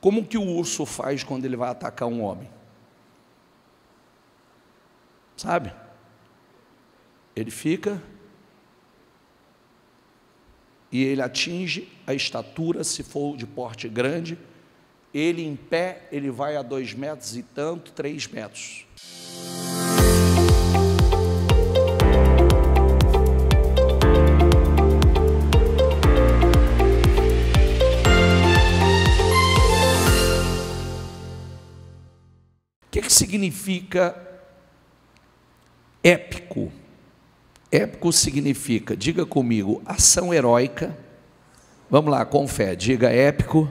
Como que o urso faz quando ele vai atacar um homem? Sabe? Ele fica e ele atinge a estatura, se for de porte grande, ele em pé, ele vai a 2 metros e tanto, 3 metros. O que significa épico? Épico significa, diga comigo, ação heróica. Vamos lá, com fé, diga épico,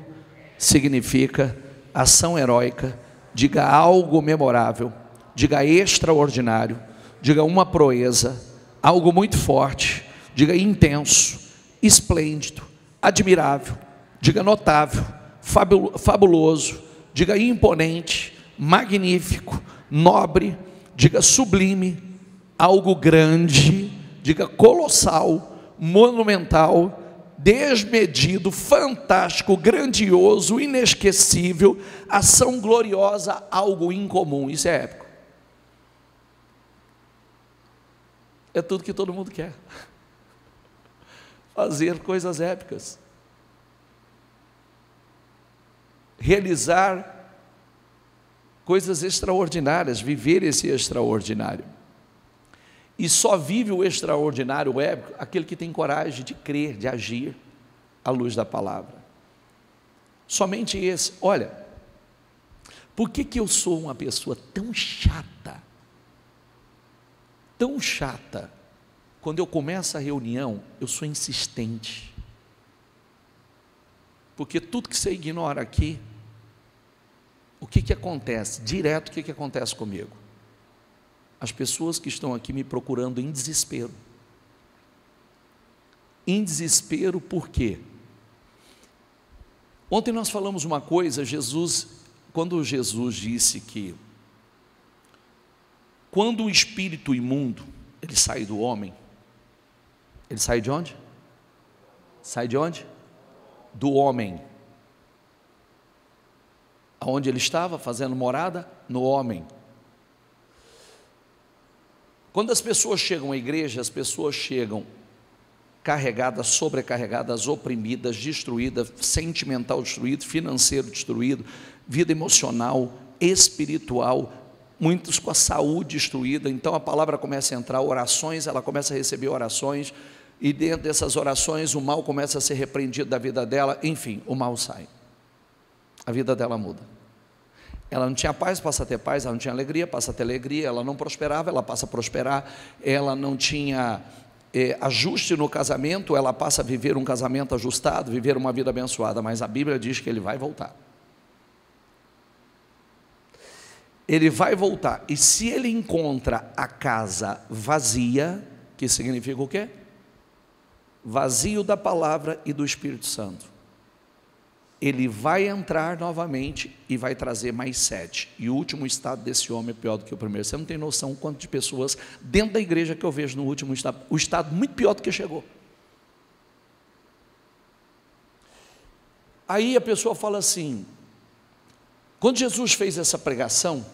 significa ação heróica, diga algo memorável, diga extraordinário, diga uma proeza, algo muito forte, diga intenso, esplêndido, admirável, diga notável, fabuloso, diga imponente, magnífico, nobre, diga sublime, algo grande, diga colossal, monumental, desmedido, fantástico, grandioso, inesquecível, ação gloriosa, algo incomum. Isso é épico. É tudo que todo mundo quer. Fazer coisas épicas. Realizar coisas extraordinárias, viver esse extraordinário. E só vive o extraordinário, o épico, aquele que tem coragem de crer, de agir à luz da palavra. Somente esse. Olha, por que eu sou uma pessoa tão chata? Tão chata. Quando eu começo a reunião, eu sou insistente. Porque tudo que você ignora aqui, o que acontece? Direto, o que acontece comigo? As pessoas que estão aqui me procurando em desespero. Em desespero por quê? Ontem nós falamos uma coisa, quando Jesus disse que quando o espírito imundo, ele sai do homem, ele sai de onde? Sai de onde? Do homem. Aonde ele estava fazendo morada? No homem. Quando as pessoas chegam à igreja, as pessoas chegam carregadas, sobrecarregadas, oprimidas, destruídas, sentimental destruído, financeiro destruído, vida emocional, espiritual, muitos com a saúde destruída. Então a palavra começa a entrar, orações, ela começa a receber orações, e dentro dessas orações o mal começa a ser repreendido da vida dela, enfim, o mal sai, a vida dela muda. Ela não tinha paz, passa a ter paz, ela não tinha alegria, passa a ter alegria, ela não prosperava, ela passa a prosperar, ela não tinha ajuste no casamento, ela passa a viver um casamento ajustado, viver uma vida abençoada, mas a Bíblia diz que ele vai voltar. Ele vai voltar, e se ele encontra a casa vazia, que significa o quê? Vazio da palavra e do Espírito Santo. Ele vai entrar novamente e vai trazer mais 7. E o último estado desse homem é pior do que o primeiro. Você não tem noção quanto de pessoas dentro da igreja que eu vejo no último estado. O estado muito pior do que chegou. Aí a pessoa fala assim, quando Jesus fez essa pregação,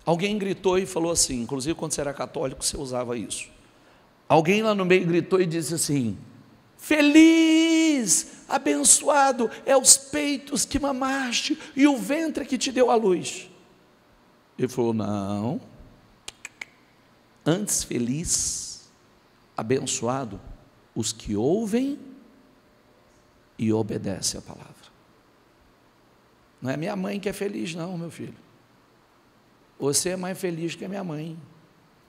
alguém gritou e falou assim, inclusive quando você era católico você usava isso. Alguém lá no meio gritou e disse assim, feliz, abençoado é os peitos que mamaste e o ventre que te deu a luz. Ele falou, não, antes feliz, abençoado os que ouvem e obedecem a palavra. Não é minha mãe que é feliz não, meu filho. Você é mais feliz que a minha mãe.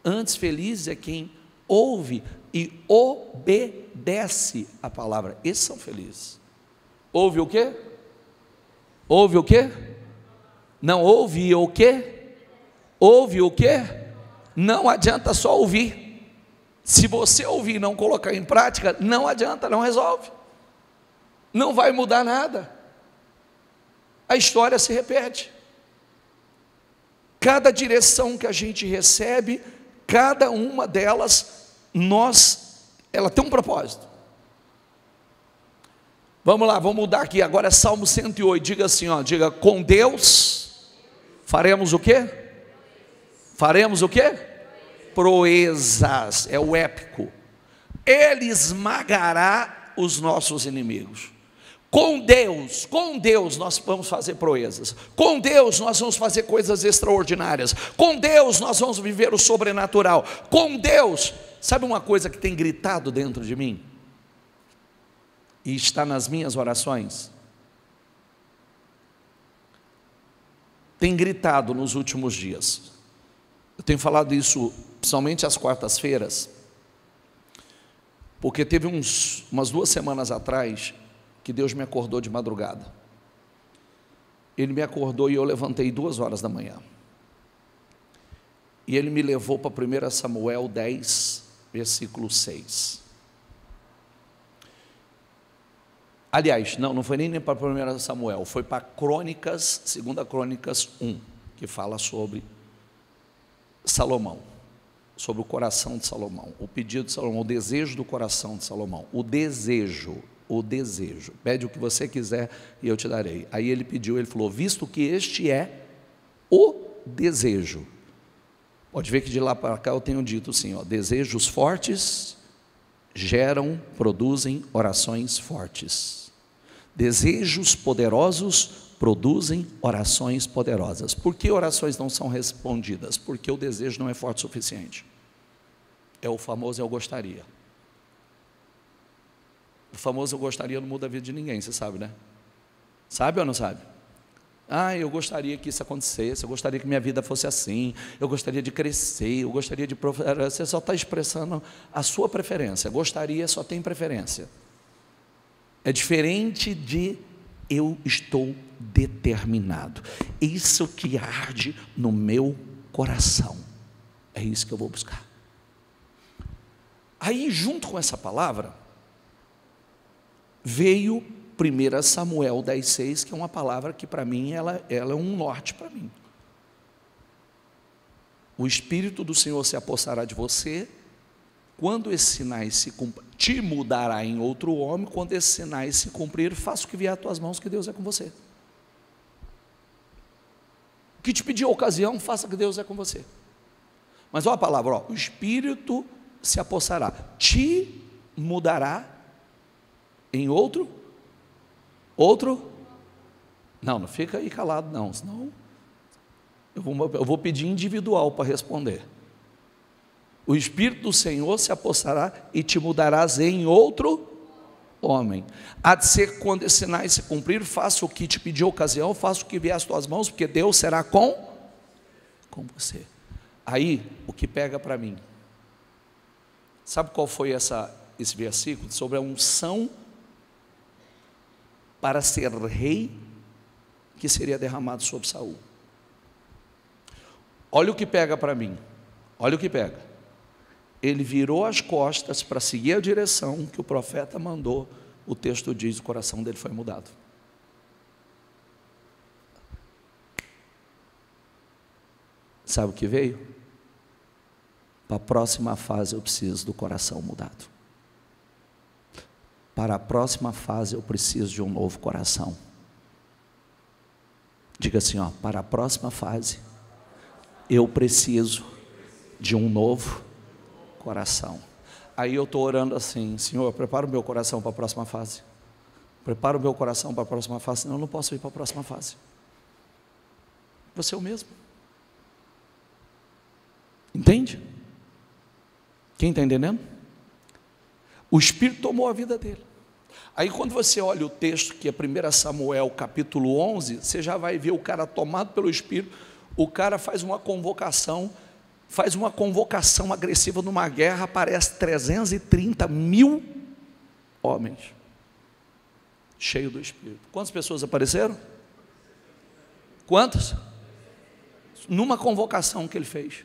Antes feliz é quem ouve e obedece a palavra. Esses são felizes. Ouve o quê? Ouve o quê? Não ouve o quê? Ouve o quê? Não adianta só ouvir. Se você ouvir e não colocar em prática, não adianta, não resolve. Não vai mudar nada. A história se repete. Cada direção que a gente recebe, cada uma delas, ela tem um propósito. Vamos lá, vamos mudar aqui. Agora é Salmo 108. Diga assim, ó, diga: com Deus faremos o quê? Faremos o quê? Proezas. É o épico. Ele esmagará os nossos inimigos. Com Deus nós vamos fazer proezas. Com Deus nós vamos fazer coisas extraordinárias. Com Deus nós vamos viver o sobrenatural. Com Deus, sabe uma coisa que tem gritado dentro de mim? E está nas minhas orações? Tem gritado nos últimos dias. Eu tenho falado isso principalmente às quartas-feiras, porque teve umas 2 semanas atrás que Deus me acordou de madrugada. Ele me acordou e eu levantei 2 horas da manhã. E Ele me levou para 1 Samuel 10, versículo 6. Aliás, não foi nem para 1 Samuel, foi para Crônicas, 2 Crônicas 1, que fala sobre Salomão, sobre o coração de Salomão, o pedido de Salomão, o desejo do coração de Salomão, o desejo, pede o que você quiser e eu te darei. Aí ele pediu, ele falou: visto que este é o desejo, pode ver que de lá para cá eu tenho dito assim, ó, desejos fortes produzem orações fortes, desejos poderosos produzem orações poderosas. Por que orações não são respondidas? Porque o desejo não é forte o suficiente. É o famoso eu gostaria. O famoso eu gostaria não muda a vida de ninguém, você sabe, né? Sabe ou não sabe? Ah, eu gostaria que isso acontecesse, eu gostaria que minha vida fosse assim, eu gostaria de crescer, eu gostaria de... Você só está expressando a sua preferência. Gostaria só tem preferência. É diferente de eu estou determinado. Isso que arde no meu coração, é isso que eu vou buscar. Aí, junto com essa palavra, veio 1 Samuel 10,6, que é uma palavra que para mim, ela é um norte para mim. O Espírito do Senhor se apossará de você, quando esses sinais se cumprirem, te mudará em outro homem, quando esses sinais se cumprirem, faça o que vier às tuas mãos, que Deus é com você. O que te pedir ocasião, faça que Deus é com você. Mas olha a palavra, ó, o Espírito se apossará, te mudará em outro? Não fica aí calado não, senão eu vou pedir individual para responder. O Espírito do Senhor se apossará e te mudarás em outro homem. Há de ser quando esses sinais se cumprir, faça o que te pediu ocasião, faça o que vier às tuas mãos, porque Deus será com você. Aí, o que pega para mim, sabe qual foi esse versículo? Sobre a unção para ser rei, que seria derramado sobre Saul. Olha o que pega para mim, olha o que pega. Ele virou as costas para seguir a direção que o profeta mandou. O texto diz: o coração dele foi mudado. Sabe o que veio? Para a próxima fase eu preciso do coração mudado. Para a próxima fase eu preciso de um novo coração. Diga assim, ó, para a próxima fase eu preciso de um novo coração. Aí eu estou orando assim: Senhor, prepara o meu coração para a próxima fase. Prepara o meu coração para a próxima fase, senão eu não posso ir para a próxima fase. Você é o mesmo. Entende? Quem está entendendo? O Espírito tomou a vida dele. Aí quando você olha o texto, que é 1 Samuel capítulo 11, você já vai ver o cara tomado pelo Espírito. O cara faz uma convocação agressiva numa guerra, aparece 330 mil homens, cheio do Espírito. Quantas pessoas apareceram? Quantas? Numa convocação que ele fez.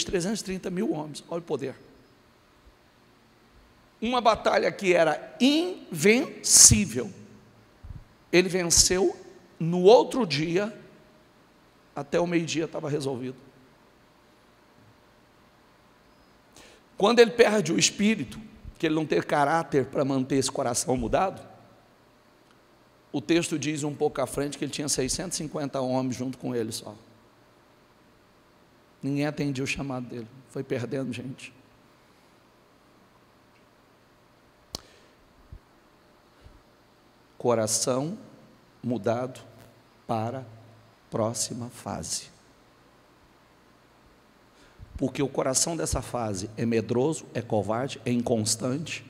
330 mil homens, olha o poder. Uma batalha que era invencível, ele venceu no outro dia. Até o meio-dia estava resolvido. Quando ele perde o Espírito, que ele não ter caráter para manter esse coração mudado? O texto diz um pouco à frente que ele tinha 650 homens junto com ele só. Ninguém atendia o chamado dele, foi perdendo gente. Coração mudado para a próxima fase. Porque o coração dessa fase é medroso, é covarde, é inconstante,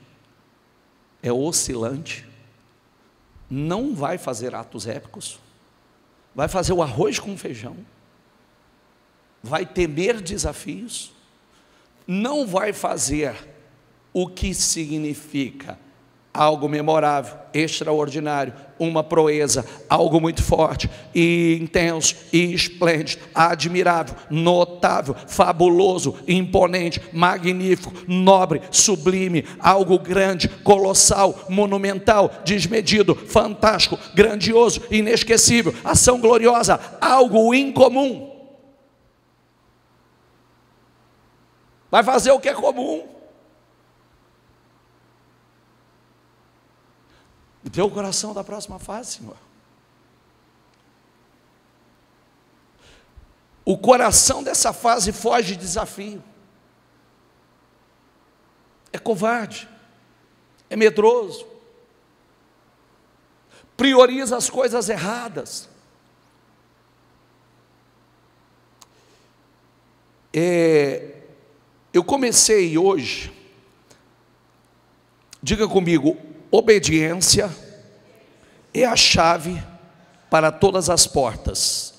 é oscilante, não vai fazer atos épicos, vai fazer o arroz com feijão, vai temer desafios, não vai fazer o que significa algo memorável, extraordinário, uma proeza, algo muito forte, e intenso, e esplêndido, admirável, notável, fabuloso, imponente, magnífico, nobre, sublime, algo grande, colossal, monumental, desmedido, fantástico, grandioso, inesquecível, ação gloriosa, algo incomum. Vai fazer o que é comum. Dê o coração da próxima fase, Senhor. O coração dessa fase foge de desafio. É covarde, é medroso, prioriza as coisas erradas. Eu comecei hoje, diga comigo, obediência é a chave para todas as portas.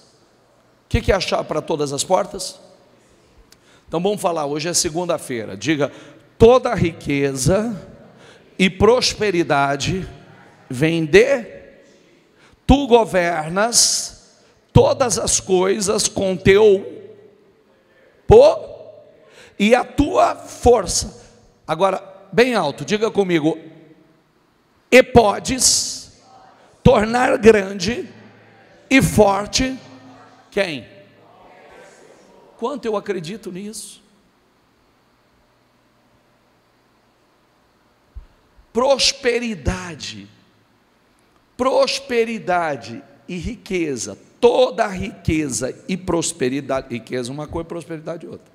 O que é a chave para todas as portas? Então vamos falar, hoje é segunda-feira. Diga, toda riqueza e prosperidade vem de, tu governas todas as coisas com teu poder e a tua força. Agora, bem alto, diga comigo, e podes tornar grande e forte quem? Quanto eu acredito nisso? Prosperidade e riqueza, toda riqueza e prosperidade, riqueza uma coisa, prosperidade outra,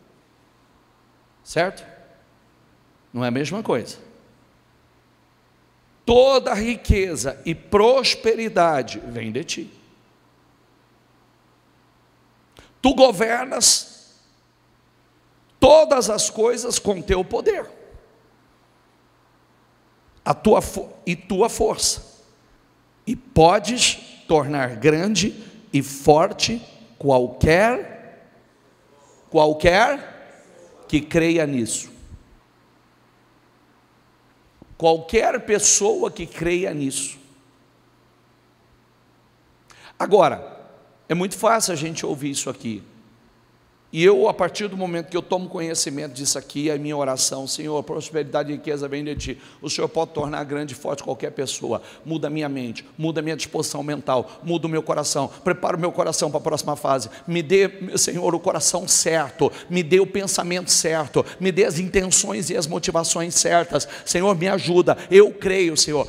certo? Não é a mesma coisa. Toda riqueza e prosperidade vem de ti. Tu governas todas as coisas com teu poder, tua força, e podes tornar grande e forte qualquer que creia nisso. Qualquer pessoa que creia nisso. Agora, é muito fácil a gente ouvir isso aqui. E eu, a partir do momento que eu tomo conhecimento disso aqui, a minha oração, Senhor, prosperidade e riqueza vem de ti. O Senhor pode tornar grande e forte qualquer pessoa. Muda a minha mente, muda a minha disposição mental, muda o meu coração, prepara o meu coração para a próxima fase. Me dê, Senhor, o coração certo, me dê o pensamento certo, me dê as intenções e as motivações certas. Senhor, me ajuda. Eu creio, Senhor.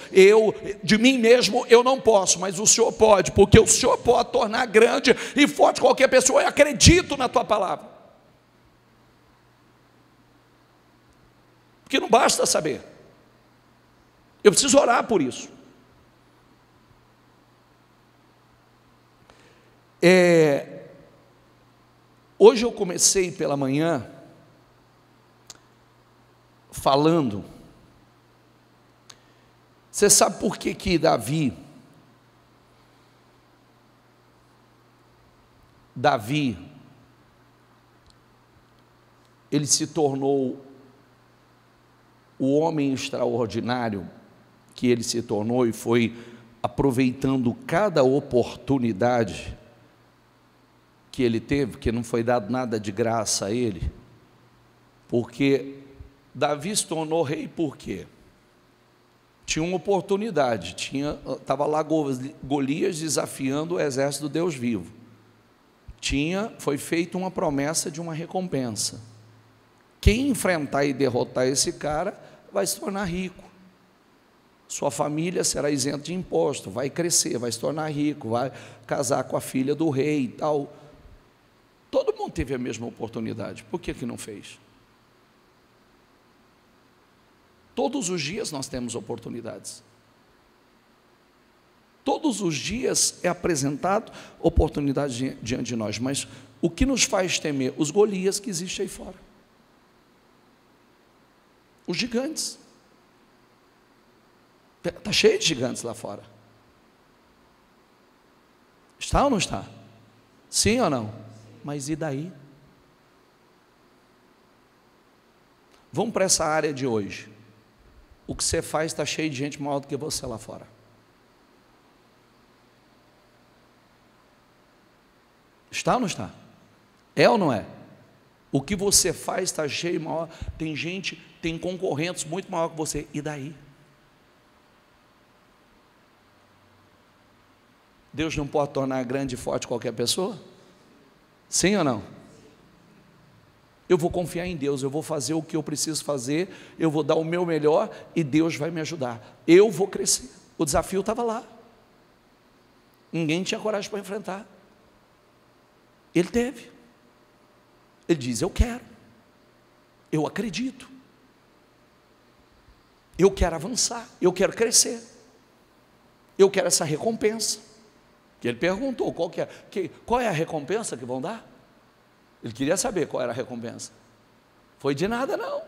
De mim mesmo, eu não posso, mas o Senhor pode, porque o Senhor pode tornar grande e forte qualquer pessoa. Eu acredito na tua palavra. Porque não basta saber, eu preciso orar por isso. Hoje eu comecei pela manhã falando, você sabe por que Davi, ele se tornou o homem extraordinário que ele se tornou e foi aproveitando cada oportunidade que ele teve, que não foi dado nada de graça a ele, porque Davi se tornou rei por quê? Tinha uma oportunidade, estava lá Golias desafiando o exército do Deus vivo, foi feita uma promessa de uma recompensa. Quem enfrentar e derrotar esse cara vai se tornar rico. Sua família será isenta de imposto, vai crescer, vai se tornar rico, vai casar com a filha do rei e tal. Todo mundo teve a mesma oportunidade, por que não fez? Todos os dias nós temos oportunidades. Todos os dias é apresentado oportunidade diante de nós, mas o que nos faz temer? Os Golias que existem aí fora. Os gigantes. Está cheio de gigantes lá fora. Está ou não está? Sim ou não? Mas e daí? Vamos para essa área de hoje. O que você faz está cheio de gente maior do que você lá fora. Está ou não está? É ou não é? O que você faz está cheio maior. Tem gente, tem concorrentes muito maior que você. E daí? Deus não pode tornar grande e forte qualquer pessoa? Sim ou não? Eu vou confiar em Deus, eu vou fazer o que eu preciso fazer, eu vou dar o meu melhor e Deus vai me ajudar. Eu vou crescer. O desafio estava lá. Ninguém tinha coragem para enfrentar. Ele teve. Ele diz: eu quero. Eu acredito. Eu quero avançar, eu quero crescer. Eu quero essa recompensa. Que ele perguntou, qual é a recompensa que vão dar? Ele queria saber qual era a recompensa. Foi de nada não.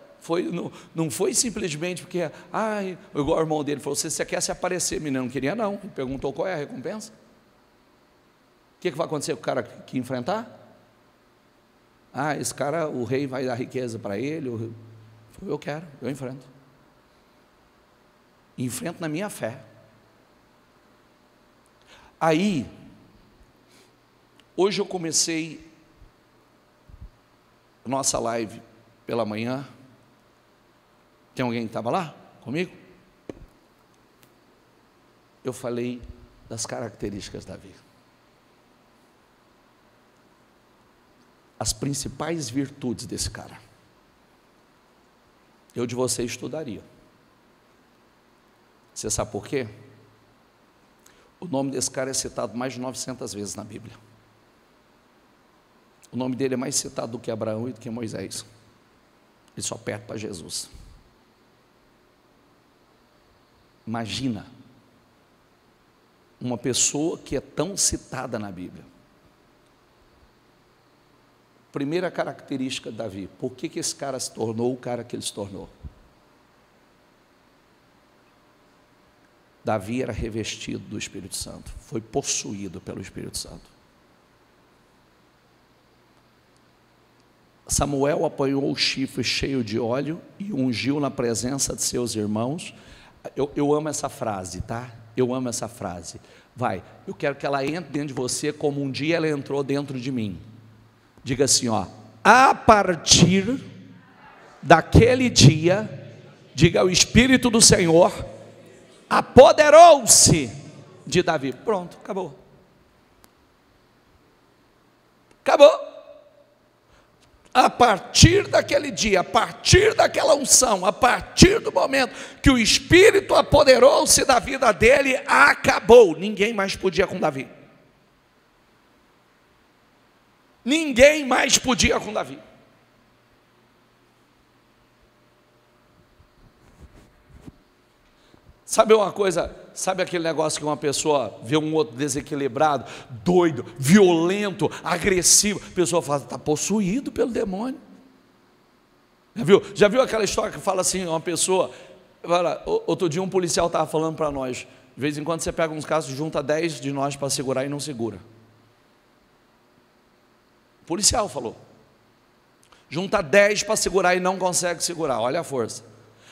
Não foi simplesmente porque, igual o irmão dele falou, você quer se aparecer, menino? Não queria não. Ele perguntou qual é a recompensa. O que vai acontecer com o cara que enfrentar? Esse cara, o rei vai dar riqueza para ele. Eu quero, eu enfrento. Enfrento na minha fé. Aí, hoje eu comecei nossa live pela manhã. Tem alguém que estava lá comigo? Eu falei das características de Davi. As principais virtudes desse cara. Eu de você estudaria. Você sabe por quê? O nome desse cara é citado mais de 900 vezes na Bíblia. O nome dele é mais citado do que Abraão e do que Moisés. Ele só perde para Jesus. Imagina uma pessoa que é tão citada na Bíblia. Primeira característica de Davi. Por que esse cara se tornou o cara que ele se tornou? Davi era revestido do Espírito Santo, foi possuído pelo Espírito Santo. Samuel apanhou o chifre cheio de óleo e ungiu na presença de seus irmãos. Eu amo essa frase, tá? Eu amo essa frase. Eu quero que ela entre dentro de você como um dia ela entrou dentro de mim. Diga assim, a partir daquele dia, diga, o Espírito do Senhor apoderou-se de Davi. Pronto, acabou. Acabou. A partir daquele dia, a partir daquela unção, a partir do momento que o Espírito apoderou-se da vida dele, acabou. Ninguém mais podia com Davi. Ninguém mais podia com Davi. Sabe uma coisa, sabe aquele negócio que uma pessoa vê um outro desequilibrado, doido, violento, agressivo, a pessoa fala, está possuído pelo demônio. Já viu aquela história que fala assim, uma pessoa, outro dia um policial estava falando para nós, de vez em quando você pega uns casos, junta 10 de nós para segurar e não segura. O policial falou, junta 10 para segurar e não consegue segurar, olha a força.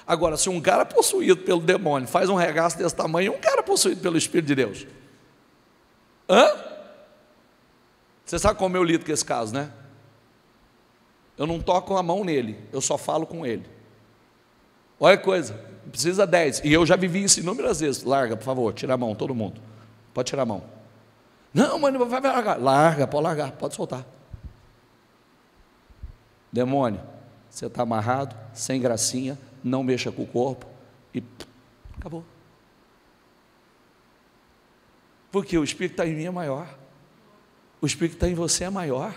Agora, se um cara possuído pelo demônio faz um regaço desse tamanho, um cara possuído pelo Espírito de Deus. Você sabe como eu lido com esse caso, né? Eu não toco a mão nele, eu só falo com ele. Olha que coisa, precisa 10. E eu já vivi isso inúmeras vezes. Larga, por favor, tira a mão, todo mundo. Pode tirar a mão. Não, mano, vai largar. Larga, pode largar, pode soltar. Demônio, você está amarrado, sem gracinha, não mexa com o corpo, e acabou. Porque o Espírito que está em mim é maior, o Espírito que está em você é maior.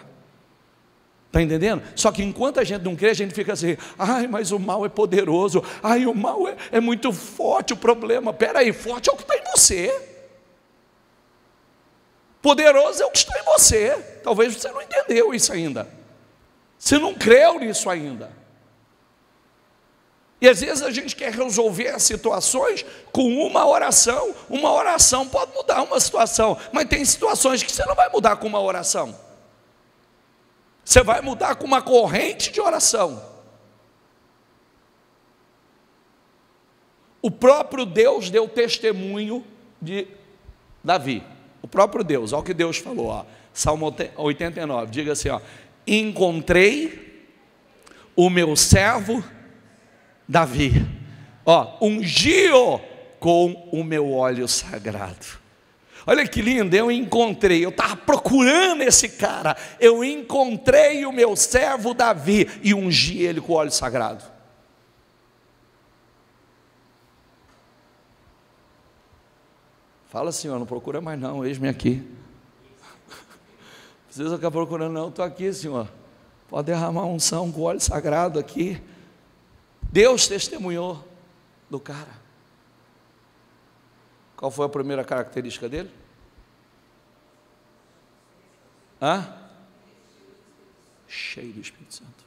Está entendendo? Só que enquanto a gente não crê, a gente fica assim: ai, mas o mal é poderoso, ai, o mal é muito forte, o problema. Espera aí, forte é o que está em você, poderoso é o que está em você. Talvez você não entendeu isso ainda, você não creu nisso ainda. E às vezes a gente quer resolver as situações com uma oração pode mudar uma situação, mas tem situações que você não vai mudar com uma oração, você vai mudar com uma corrente de oração. O próprio Deus deu testemunho de Davi, o próprio Deus, olha o que Deus falou, ó, Salmo 89, diga assim, ó: encontrei o meu servo Davi, ó, ungi-o com o meu óleo sagrado. Olha que lindo, eu estava procurando esse cara, eu encontrei o meu servo Davi e ungi ele com o óleo sagrado. Fala, Senhor, não procura mais não, eis-me aqui. Não precisa ficar procurando não, estou aqui, Senhor, pode derramar unção com óleo sagrado aqui. Deus testemunhou do cara. Qual foi a primeira característica dele? Cheio do Espírito Santo.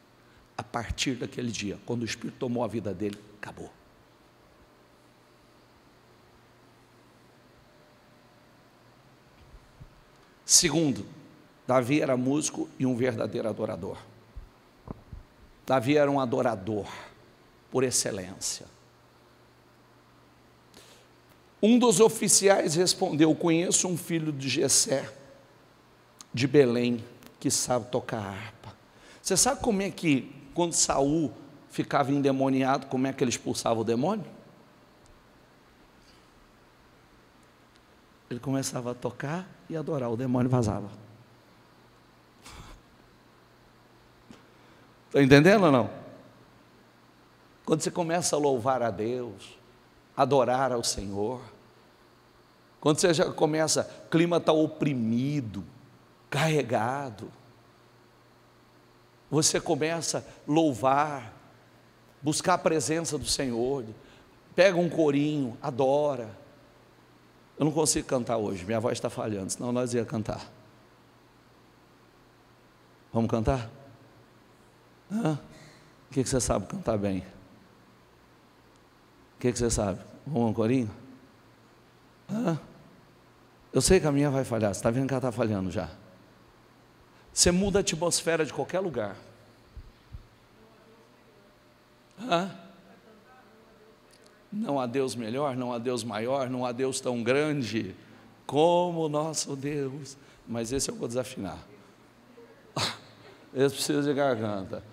A partir daquele dia, quando o Espírito tomou a vida dele, acabou. Segundo, Davi era músico e um verdadeiro adorador. Davi era um adorador por excelência. Um dos oficiais respondeu: conheço um filho de Jessé, de Belém, que sabe tocar harpa. Você sabe como é que, quando Saul ficava endemoniado, como é que ele expulsava o demônio? Ele começava a tocar e adorar, o demônio vazava. Está entendendo ou não? Quando você começa a louvar a Deus, adorar ao Senhor, quando você já começa, o clima está oprimido, carregado, você começa a louvar, buscar a presença do Senhor, pega um corinho, adora. Eu não consigo cantar hoje, minha voz está falhando, senão nós ia cantar. Vamos cantar? O que você sabe cantar bem? O que você sabe? Vamos um corinho? Eu sei que a minha vai falhar, você está vendo que ela está falhando já. Você muda a atmosfera de qualquer lugar. Não há Deus melhor, não há Deus maior, não há Deus tão grande como o nosso Deus. Mas esse eu vou desafinar. Esse precisa de garganta.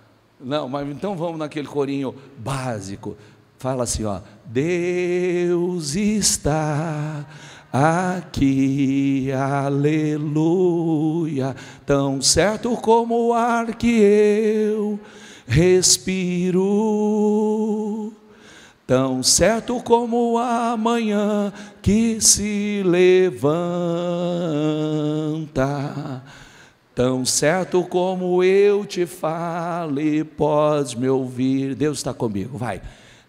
Não, mas então vamos naquele corinho básico. Fala assim, ó: Deus está aqui, aleluia, tão certo como o ar que eu respiro, tão certo como a manhã que se levanta, tão certo como eu te falo e podes me ouvir. Deus está comigo, vai.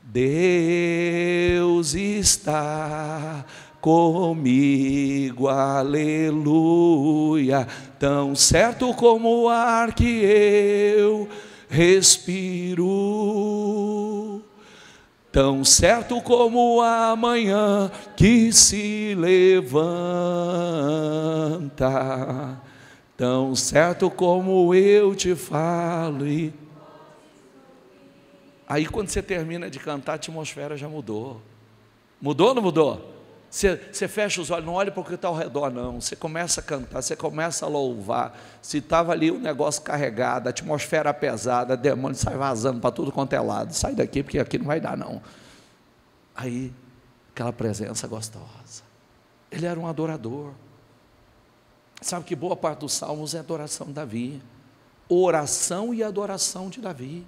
Deus está comigo, aleluia, tão certo como o ar que eu respiro, tão certo como a manhã que se levanta, tão certo como eu te falo. Aí quando você termina de cantar, a atmosfera já mudou. Mudou ou não mudou? Você fecha os olhos, não olha para o que está ao redor não, você começa a cantar, você começa a louvar. Se estava ali o negócio carregado, a atmosfera pesada, o demônio sai vazando para tudo quanto é lado. Sai daqui porque aqui não vai dar não. Aí, aquela presença gostosa. Ele era um adorador. Sabe que boa parte dos salmos é adoração de Davi, oração e adoração de Davi.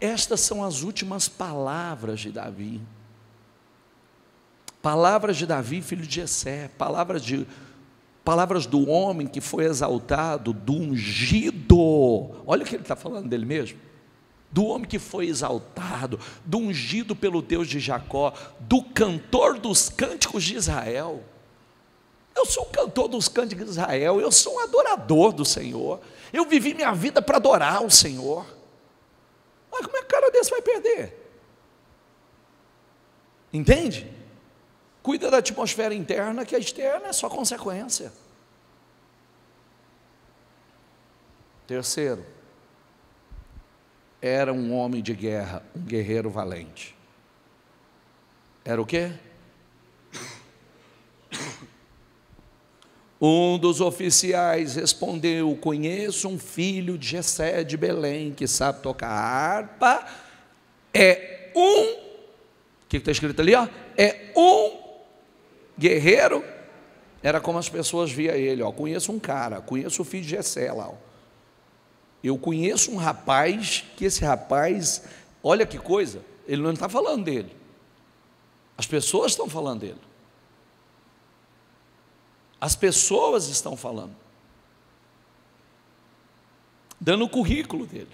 Estas são as últimas palavras de Davi. Palavras de Davi, filho de Jessé, palavras do homem que foi exaltado, do ungido. Olha o que ele está falando dele mesmo. Do homem que foi exaltado, do ungido pelo Deus de Jacó, do cantor dos cânticos de Israel. Eu sou o cantor dos cânticos de Israel, eu sou um adorador do Senhor. Eu vivi minha vida para adorar o Senhor. Mas como é que o cara desse vai perder? Entende? Cuida da atmosfera interna, que a externa é só consequência. Terceiro, era um homem de guerra, um guerreiro valente. Era o quê? Um dos oficiais respondeu: conheço um filho de Jessé de Belém, que sabe tocar harpa, o que está escrito ali? É um guerreiro. Era como as pessoas viam ele, conheço um cara, conheço o filho de Jessé lá, eu conheço um rapaz, que esse rapaz, olha que coisa, ele não está falando dele, as pessoas estão falando dele, as pessoas estão falando, dando o currículo dele.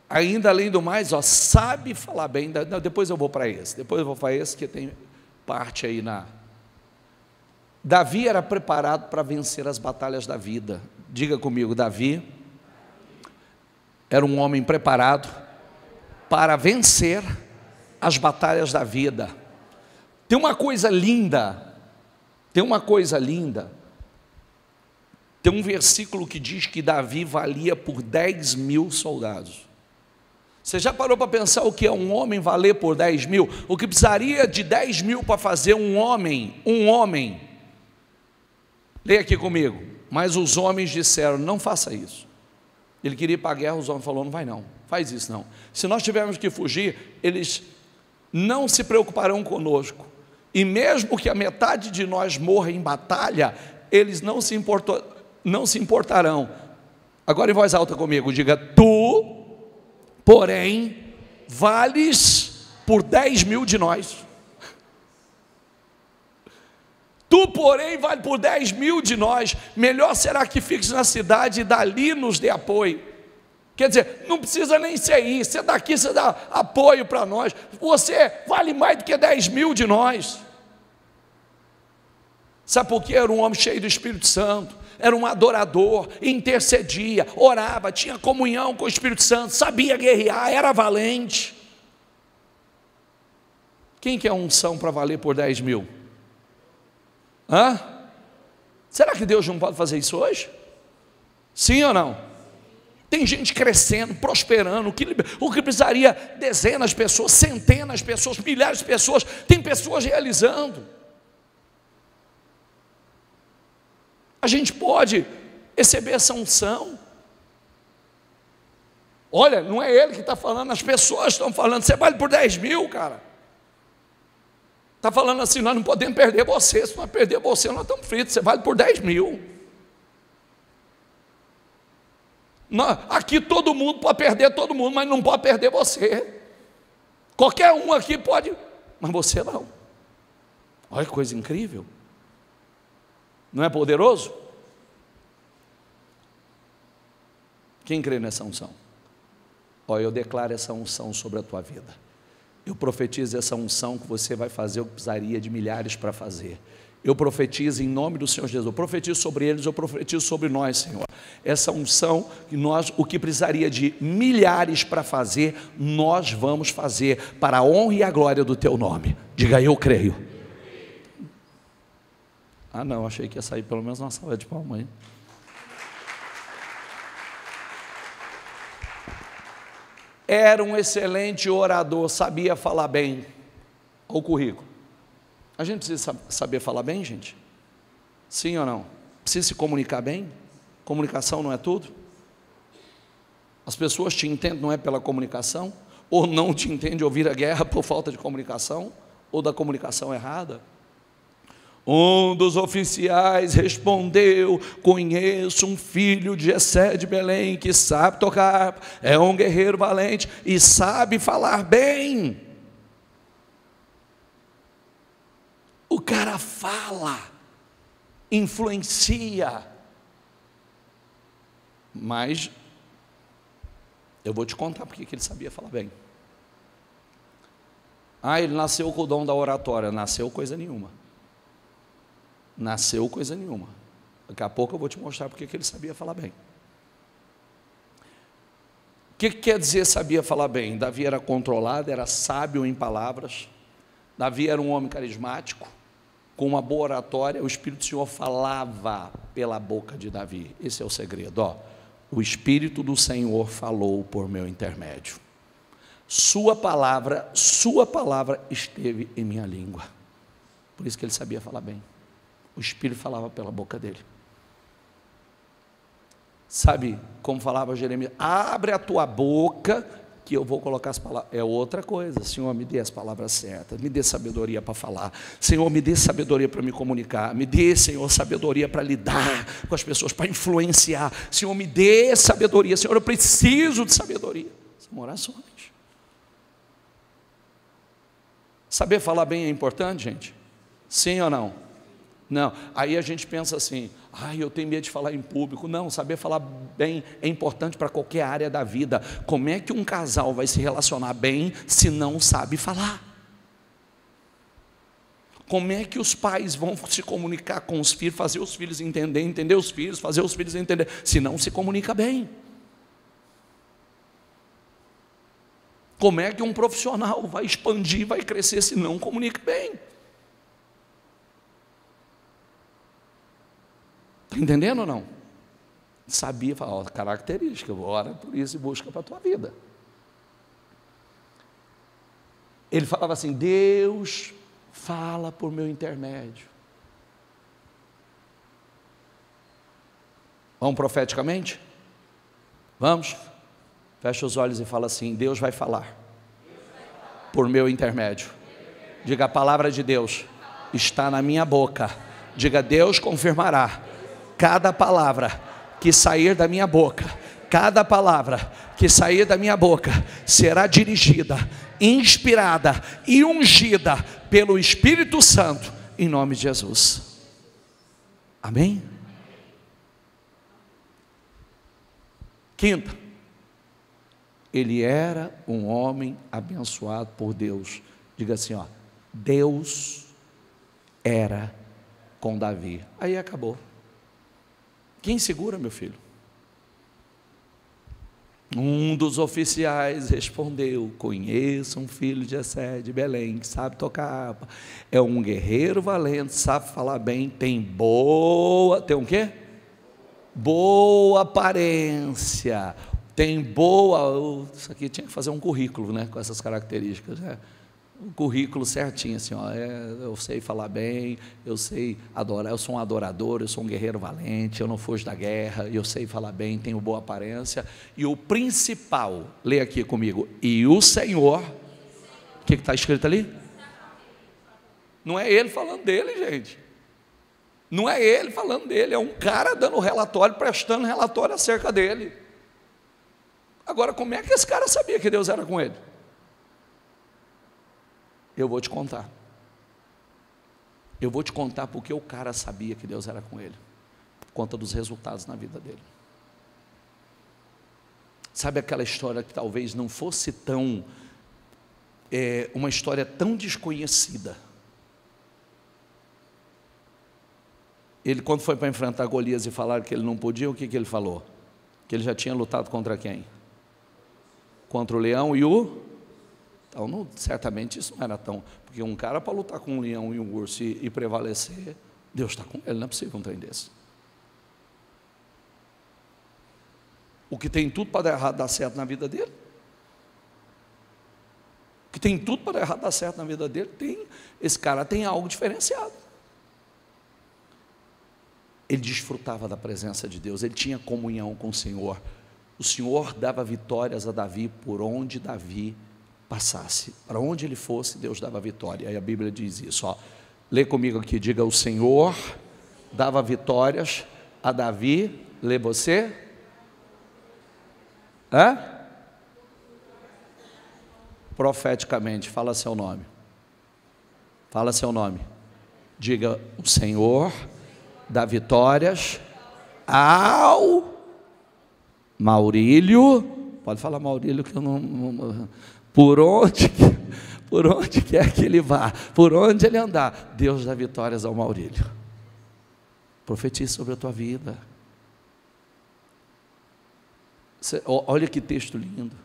Ainda além do mais, sabe falar bem. Depois eu vou para esse, que tem parte aí na... Davi era preparado para vencer as batalhas da vida. Diga comigo, Davi era um homem preparado para vencer as batalhas da vida. Tem uma coisa linda, tem um versículo que diz que Davi valia por 10.000 soldados. Você já parou para pensar o que é um homem valer por 10.000? O que precisaria de 10.000 para fazer um homem? Leia aqui comigo. Mas os homens disseram: não faça isso. Ele queria ir para a guerra, os homens falaram: não vai não, faz isso não. Se nós tivermos que fugir, eles não se preocuparão conosco. E mesmo que a metade de nós morra em batalha, eles não se importarão. Agora em voz alta comigo, diga: tu, porém, vales por 10.000 de nós. Tu, porém, vale por 10.000 de nós. Melhor será que fiques na cidade e dali nos dê apoio. Quer dizer, não precisa nem ser aí, você daqui, você dá apoio para nós. Você vale mais do que 10.000 de nós. Sabe por quê? Era um homem cheio do Espírito Santo, era um adorador, intercedia, orava, tinha comunhão com o Espírito Santo, sabia guerrear, era valente. Quem quer unção para valer por 10.000? Será que Deus não pode fazer isso hoje? Sim ou não? Tem gente crescendo, prosperando, o que precisaria dezenas de pessoas, centenas de pessoas, milhares de pessoas, tem pessoas realizando. A gente pode receber essa unção. Olha, não é ele que está falando, as pessoas estão falando. Você vale por 10.000, cara. Está falando assim: nós não podemos perder você. Se nós perder você, nós estamos fritos. Você vale por 10.000. Aqui todo mundo pode perder todo mundo, mas não pode perder você. Qualquer um aqui pode, mas você não. Olha que coisa incrível. Não é poderoso? Quem crê nessa unção? Eu declaro essa unção sobre a tua vida. Eu profetizo essa unção que você vai fazer o que precisaria de milhares para fazer. Eu profetizo em nome do Senhor Jesus. Eu profetizo sobre eles, eu profetizo sobre nós, Senhor. Essa unção que nós, o que precisaria de milhares para fazer, nós vamos fazer para a honra e a glória do teu nome. Diga: eu creio. Não, achei que ia sair pelo menos uma salva de palmas aí. Era um excelente orador, sabia falar bem. Olha o currículo. A gente precisa saber falar bem, gente? Sim ou não? Precisa se comunicar bem? Comunicação não é tudo? As pessoas te entendem, não é pela comunicação? Ou não te entendem ouvir a guerra por falta de comunicação? Ou da comunicação errada? Um dos oficiais respondeu: conheço um filho de Jessé de Belém que sabe tocar harpa, é um guerreiro valente e sabe falar bem. O cara fala, influencia, mas eu vou te contar porque que ele sabia falar bem. Ele nasceu com o dom da oratória. Nasceu coisa nenhuma. Nasceu coisa nenhuma. Daqui a pouco eu vou te mostrar porque que ele sabia falar bem. O que quer dizer sabia falar bem? Davi era controlado, era sábio em palavras. Davi era um homem carismático, com uma boa oratória. O Espírito do Senhor falava pela boca de Davi. Esse é o segredo. O Espírito do Senhor falou por meu intermédio. Sua palavra esteve em minha língua. Por isso que ele sabia falar bem. O Espírito falava pela boca dele. Sabe como falava Jeremias? Abre a tua boca que eu vou colocar as palavras. É outra coisa. Senhor, me dê as palavras certas, me dê sabedoria para falar. Senhor, me dê sabedoria para me comunicar. Me dê, Senhor, sabedoria para lidar com as pessoas, para influenciar. Senhor, me dê sabedoria. Senhor, eu preciso de sabedoria. São orações. Saber falar bem é importante, gente? Sim ou não? Não. Aí a gente pensa assim: eu tenho medo de falar em público. Não, saber falar bem é importante para qualquer área da vida. Como é que um casal vai se relacionar bem se não sabe falar? Como é que os pais vão se comunicar com os filhos, fazer os filhos entender os filhos, fazer os filhos entender, se não se comunica bem? Como é que um profissional vai expandir, vai crescer se não comunica bem? Está entendendo ou não? Sabia falar, característica, ora por isso e busca para a tua vida. Ele falava assim: Deus fala por meu intermédio. Vamos profeticamente? Vamos? Fecha os olhos e fala assim: Deus vai falar por meu intermédio. Diga: a palavra de Deus está na minha boca. Diga: Deus confirmará cada palavra que sair da minha boca. Cada palavra que sair da minha boca será dirigida, inspirada e ungida pelo Espírito Santo, em nome de Jesus. Amém? Quinta, ele era um homem abençoado por Deus. Diga assim, Deus era com Davi. Aí acabou. Quem segura, meu filho? Um dos oficiais respondeu: conheço um filho de Jessé de Belém que sabe tocar harpa, é um guerreiro valente, sabe falar bem, tem o quê? Boa aparência, tem boa, isso aqui tinha que fazer um currículo, né, com essas características, né? Um currículo certinho, assim, eu sei falar bem, eu sei adorar, eu sou um adorador, eu sou um guerreiro valente, eu não fujo da guerra, eu sei falar bem, tenho boa aparência, e o principal, lê aqui comigo, e o Senhor, o que está escrito ali? Não é ele falando dele, gente, não é ele falando dele, é um cara dando relatório, prestando relatório acerca dele. Agora, como é que esse cara sabia que Deus era com ele? Eu vou te contar. Eu vou te contar porque o cara sabia que Deus era com ele, por conta dos resultados na vida dele. Sabe aquela história que talvez não fosse tão, uma história tão desconhecida. Ele, quando foi para enfrentar Golias e falaram que ele não podia, o que ele falou? Que ele já tinha lutado contra quem? Contra o leão e o... Então, certamente isso não era tão... Porque um cara para lutar com um leão e um urso e prevalecer, Deus está com ele, não é possível um trem desse. O que tem tudo para dar errado, dar certo na vida dele. O que tem tudo para dar errado, dar certo na vida dele, esse cara tem algo diferenciado. Ele desfrutava da presença de Deus, ele tinha comunhão com o Senhor. O Senhor dava vitórias a Davi por onde Davi passasse, para onde ele fosse, Deus dava vitória. Aí a Bíblia diz isso, Lê comigo aqui, diga: o Senhor dava vitórias a Davi. Lê você. Profeticamente, fala seu nome. Fala seu nome. Diga: o Senhor dá vitórias ao Maurílio. Pode falar Maurílio, que eu não por onde quer que ele vá, por onde ele andar, Deus dá vitórias ao Maurílio. Profetize sobre a tua vida. Olha que texto lindo.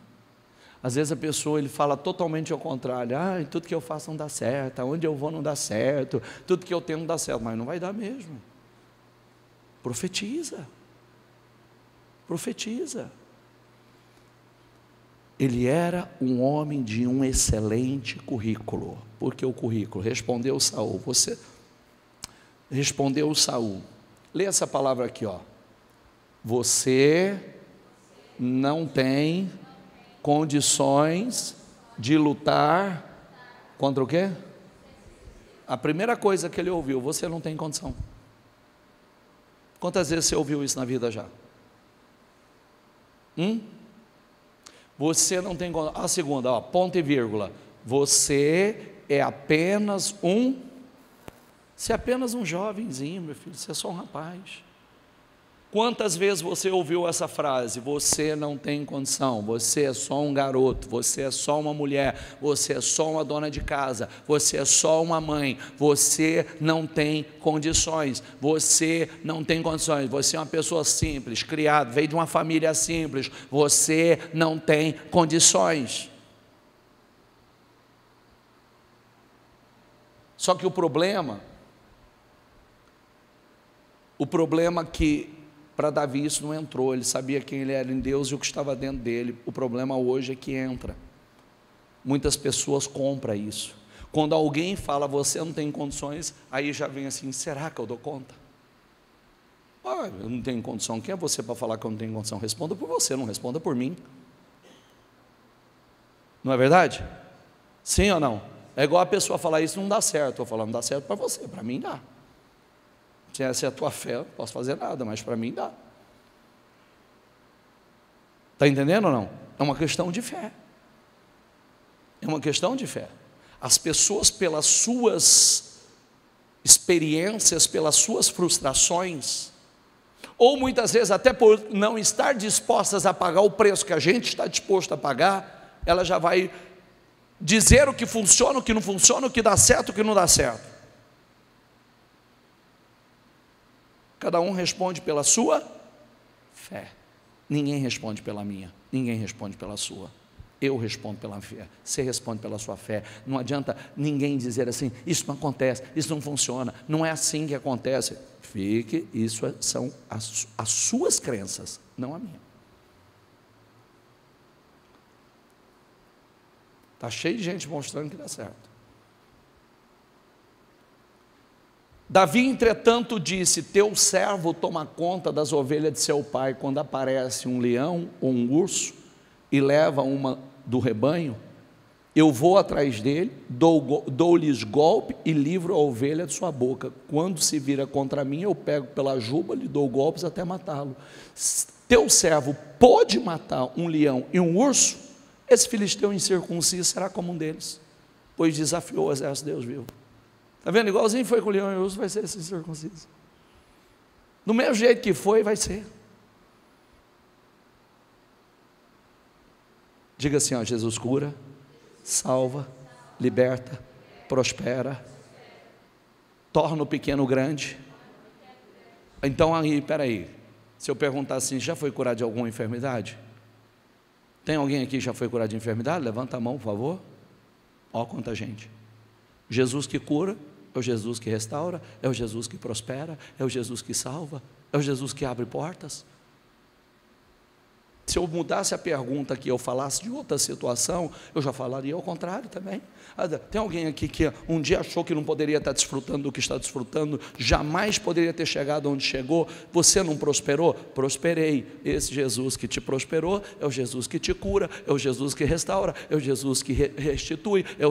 Às vezes a pessoa, ele fala totalmente ao contrário. Tudo que eu faço não dá certo, aonde eu vou não dá certo, tudo que eu tenho não dá certo. Mas não vai dar mesmo. Profetiza. Profetiza. Ele era um homem de um excelente currículo. Por que o currículo? Respondeu Saul. Respondeu Saul. Lê essa palavra aqui, ó. Você não tem condições de lutar contra o quê? A primeira coisa que ele ouviu: você não tem condição. Quantas vezes você ouviu isso na vida já? Você não tem condição. A segunda, ponto e vírgula. Você é apenas você é apenas um jovenzinho, meu filho, você é só um rapaz. Quantas vezes você ouviu essa frase? Você não tem condição, você é só um garoto, você é só uma mulher, você é só uma dona de casa, você é só uma mãe, você não tem condições, você não tem condições, você é uma pessoa simples, criado, veio de uma família simples, você não tem condições. Só que o problema que para Davi isso não entrou. Ele sabia quem ele era em Deus e o que estava dentro dele. O problema hoje é que entra. Muitas pessoas compram isso. Quando alguém fala: você não tem condições, aí já vem assim: será que eu dou conta? Eu não tenho condição. Quem é você para falar que eu não tenho condição? Responda por você, não responda por mim. Não é verdade? Sim ou não? É igual a pessoa falar: isso não dá certo. Eu falo: não dá certo para você, para mim dá. Se essa é a tua fé, eu não posso fazer nada, mas para mim dá. Está entendendo ou não? É uma questão de fé. É uma questão de fé. As pessoas, pelas suas experiências, pelas suas frustrações, ou muitas vezes até por não estar dispostas a pagar o preço que a gente está disposto a pagar, ela já vai dizer o que funciona, o que não funciona, o que dá certo, o que não dá certo. Cada um responde pela sua fé. Ninguém responde pela minha, ninguém responde pela sua. Eu respondo pela fé, você responde pela sua fé. Não adianta ninguém dizer assim: isso não acontece, isso não funciona, não é assim que acontece. Isso são as suas crenças, não a minha. Está cheio de gente mostrando que dá certo. Davi, entretanto, disse: teu servo toma conta das ovelhas de seu pai. Quando aparece um leão ou um urso e leva uma do rebanho, eu vou atrás dele, dou-lhes golpe e livro a ovelha de sua boca. Quando se vira contra mim, eu pego pela juba, lhe dou golpes até matá-lo. Teu servo pôde matar um leão e um urso? Esse filisteu incircunciso será como um deles, pois desafiou o exército de Deus vivo. Está vendo? Igualzinho foi com o leão e o urso, vai ser esse incircunciso. Do mesmo jeito que foi, vai ser. Diga assim: Jesus cura, salva, liberta, prospera, torna o pequeno grande. Então aí, peraí, se eu perguntar assim: já foi curado de alguma enfermidade? Tem alguém aqui que já foi curado de enfermidade? Levanta a mão, por favor. Olha quanta gente. Jesus que cura, é o Jesus que restaura, é o Jesus que prospera, é o Jesus que salva, é o Jesus que abre portas. se eu mudasse a pergunta aqui, eu falasse de outra situação, eu já falaria ao contrário também. Tem alguém aqui que um dia achou que não poderia estar desfrutando do que está desfrutando, jamais poderia ter chegado onde chegou? Você não prosperou? Prosperei. Esse Jesus que te prosperou é o Jesus que te cura, é o Jesus que restaura, é o Jesus que restitui, é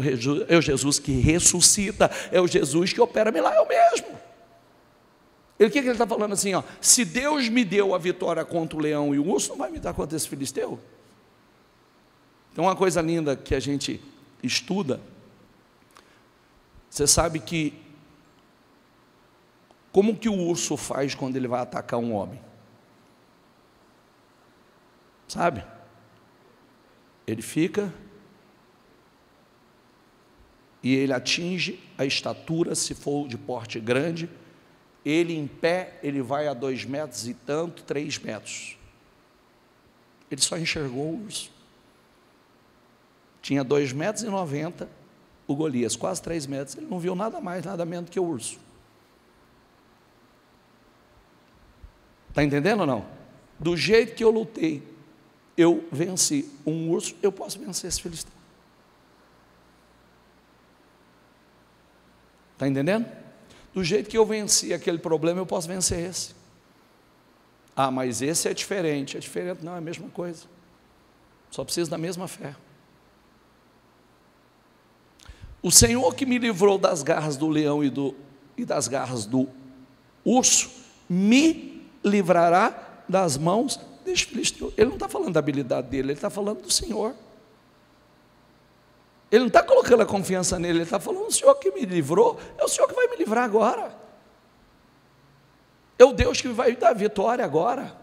o Jesus que ressuscita, é o Jesus que opera milagre, é o mesmo. O que ele está falando assim, ó, se Deus me deu a vitória contra o leão e o urso, não vai me dar contra esse filisteu? Então uma coisa linda que a gente estuda, você sabe que, como que o urso faz quando ele vai atacar um homem? Sabe? Ele fica e ele atinge a estatura, se for de porte grande. Ele em pé, ele vai a 2 metros e tanto, 3 metros. Ele só enxergou o urso. Tinha 2,90 metros o Golias, quase 3 metros. Ele não viu nada mais, nada menos que o urso. Está entendendo ou não? Do jeito que eu lutei, eu venci um urso, eu posso vencer esse filisteu. Está entendendo? Do jeito que eu venci aquele problema, eu posso vencer esse. Ah, mas esse é diferente. É diferente, não, é a mesma coisa. Só preciso da mesma fé. O Senhor que me livrou das garras do leão e das garras do urso, me livrará das mãos deste filisteu. Ele não está falando da habilidade dele, ele está falando do Senhor. Ele não está colocando a confiança nele, ele está falando, o Senhor que me livrou, é o Senhor que vai me livrar agora. É o Deus que vai dar vitória agora.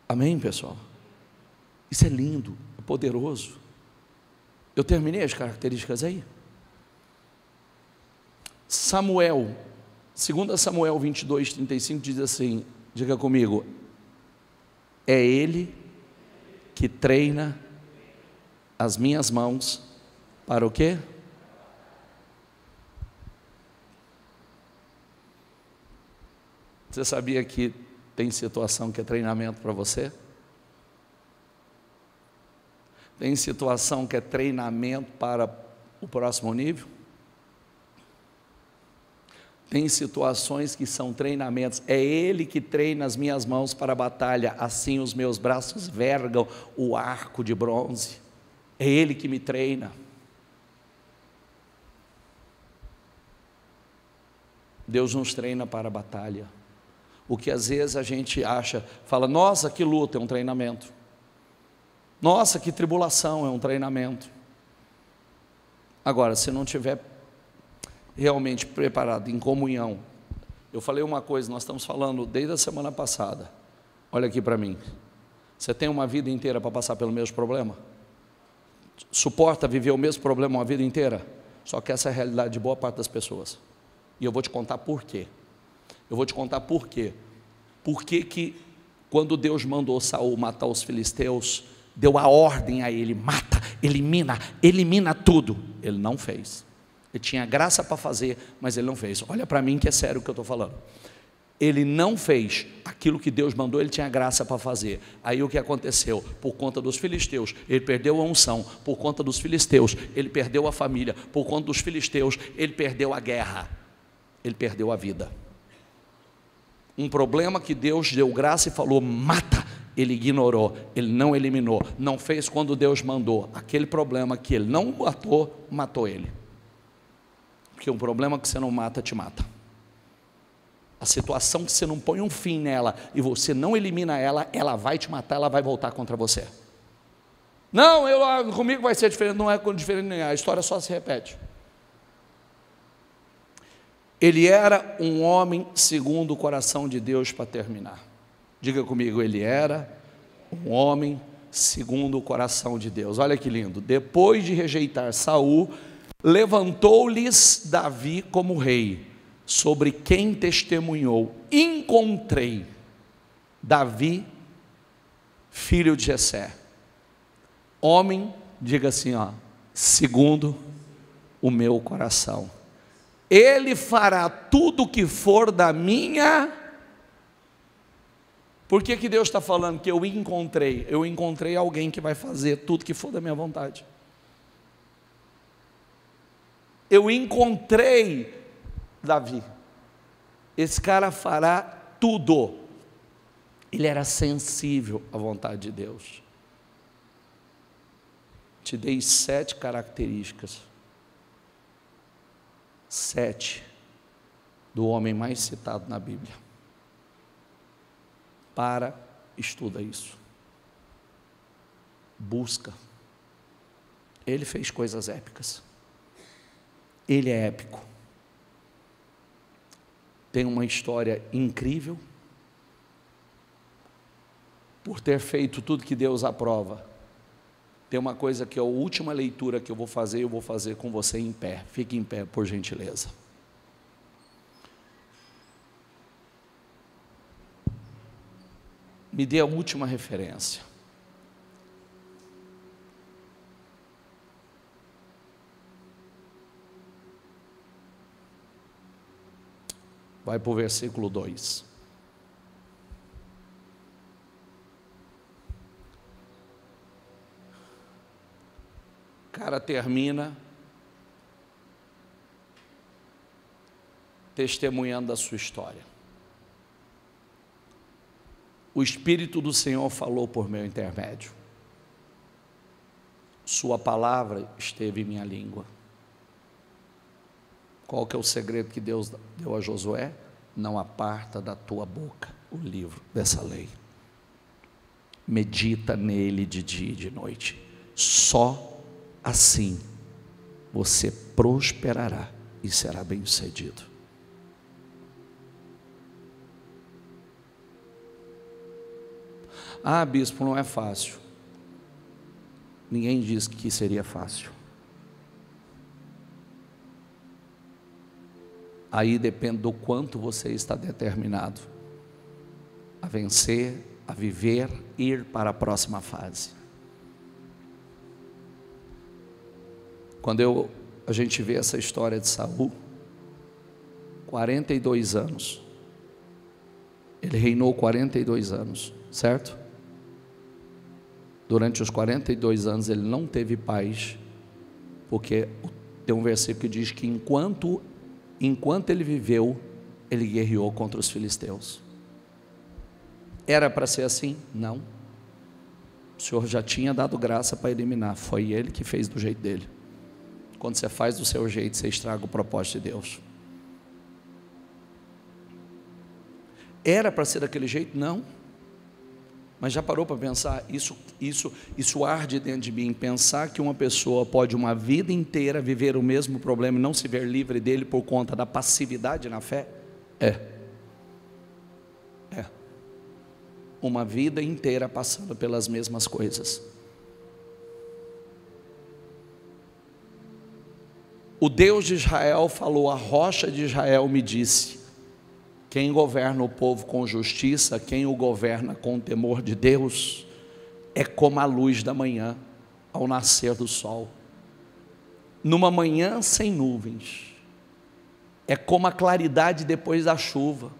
Amém, pessoal? Isso é lindo, é poderoso. Eu terminei as características aí? Samuel, 2 Samuel 22, 35 diz assim, diga comigo, é Ele que treina as minhas mãos para o quê? Você sabia que tem situação que é treinamento para você? Tem situação que é treinamento para o próximo nível? Tem situações que são treinamentos, é Ele que treina as minhas mãos para a batalha, assim os meus braços vergam o arco de bronze, é Ele que me treina. Deus nos treina para a batalha, o que às vezes a gente acha, fala, nossa que luta, é um treinamento, nossa que tribulação, é um treinamento. Agora, se não tiver realmente preparado, em comunhão. Eu falei uma coisa, nós estamos falando desde a semana passada, olha aqui para mim, você tem uma vida inteira para passar pelo mesmo problema? Suporta viver o mesmo problema uma vida inteira? Só que essa é a realidade de boa parte das pessoas, e eu vou te contar por quê. Eu vou te contar por quê. Por que quando Deus mandou Saul matar os filisteus, deu a ordem a ele, mata, elimina tudo, ele não fez. Ele tinha graça para fazer, mas ele não fez. Olha para mim que é sério o que eu estou falando. Ele não fez aquilo que Deus mandou, ele tinha graça para fazer. Aí o que aconteceu? Por conta dos filisteus, ele perdeu a unção. Por conta dos filisteus, ele perdeu a família. Por conta dos filisteus, ele perdeu a guerra. Ele perdeu a vida. Um problema que Deus deu graça e falou, mata. Ele ignorou, ele não eliminou, não fez quando Deus mandou. Aquele problema que ele não matou, matou ele. Porque um problema que você não mata, te mata. A situação que você não põe um fim nela e você não elimina ela, ela vai te matar, ela vai voltar contra você. Não, comigo vai ser diferente, não é diferente nem a história só se repete. Ele era um homem segundo o coração de Deus, para terminar. Diga comigo, ele era um homem segundo o coração de Deus. Olha que lindo. Depois de rejeitar Saul, levantou-lhes Davi como rei, sobre quem testemunhou, encontrei Davi, filho de Jessé, homem, diga assim, ó, segundo o meu coração. Ele fará tudo o que for da minha Por que que Deus está falando que eu encontrei? Eu encontrei alguém que vai fazer tudo que for da minha vontade. Eu encontrei Davi. Esse cara fará tudo. Ele era sensível à vontade de Deus. Te dei 7 características. 7 do homem mais citado na Bíblia. Estuda isso. Busca. Ele fez coisas épicas. Ele é épico. Tem uma história incrível. Por ter feito tudo que Deus aprova. Tem uma coisa que é a última leitura que eu vou fazer com você em pé. Fique em pé, por gentileza. Me dê a última referência. Vai para o versículo 2. O cara termina testemunhando a sua história. O Espírito do Senhor falou por meu intermédio. Sua palavra esteve em minha língua. Qual que é o segredo que Deus deu a Josué? Não aparta da tua boca o livro dessa lei. Medita nele de dia e de noite. Só assim você prosperará e será bem-sucedido. Ah, bispo, não é fácil. Ninguém disse que seria fácil. Aí depende do quanto você está determinado a vencer, a viver, ir para a próxima fase. Quando a gente vê essa história de Saul, 42 anos, ele reinou 42 anos, certo? Durante os 42 anos ele não teve paz, porque tem um versículo que diz que enquanto ele viveu, ele guerreou contra os filisteus. Era para ser assim? Não. O Senhor já tinha dado graça para eliminar, foi Ele que fez do jeito dele. Quando você faz do seu jeito, você estraga o propósito de Deus. Era para ser daquele jeito? Não. Mas já parou para pensar? Isso arde dentro de mim, pensar que uma pessoa pode uma vida inteira viver o mesmo problema e não se ver livre dele por conta da passividade na fé? Uma vida inteira passando pelas mesmas coisas. O Deus de Israel falou, a rocha de Israel me disse: quem governa o povo com justiça, quem o governa com o temor de Deus, é como a luz da manhã, ao nascer do sol. Numa manhã sem nuvens, é como a claridade depois da chuva.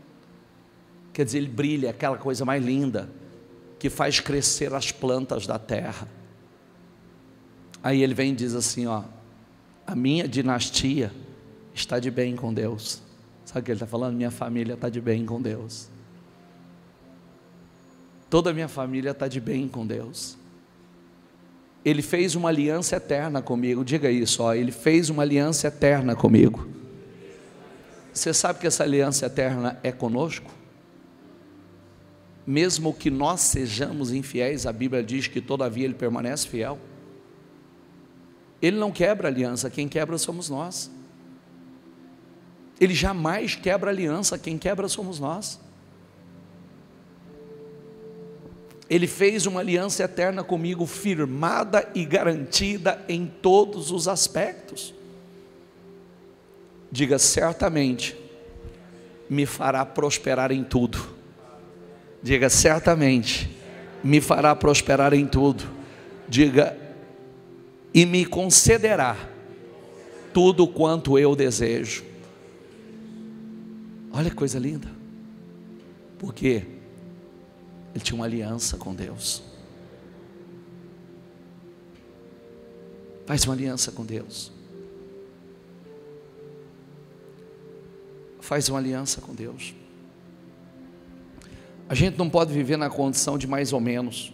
Quer dizer, ele brilha, aquela coisa mais linda, que faz crescer as plantas da terra. Aí ele vem e diz assim, a minha dinastia está de bem com Deus. Sabe o que ele está falando? Minha família está de bem com Deus. Toda a minha família está de bem com Deus. Ele fez uma aliança eterna comigo. Diga isso, Ele fez uma aliança eterna comigo. Você sabe que essa aliança eterna é conosco? Mesmo que nós sejamos infiéis, a Bíblia diz que todavia Ele permanece fiel. Ele não quebra aliança, quem quebra somos nós. Ele jamais quebra aliança, quem quebra somos nós. Ele fez uma aliança eterna comigo, firmada e garantida em todos os aspectos. Diga, certamente me fará prosperar em tudo. Diga, certamente me fará prosperar em tudo. Diga, e me concederá tudo quanto eu desejo. Olha que coisa linda. Por quê? Ele tinha uma aliança com Deus. Faz uma aliança com Deus. Faz uma aliança com Deus. A gente não pode viver na condição de mais ou menos.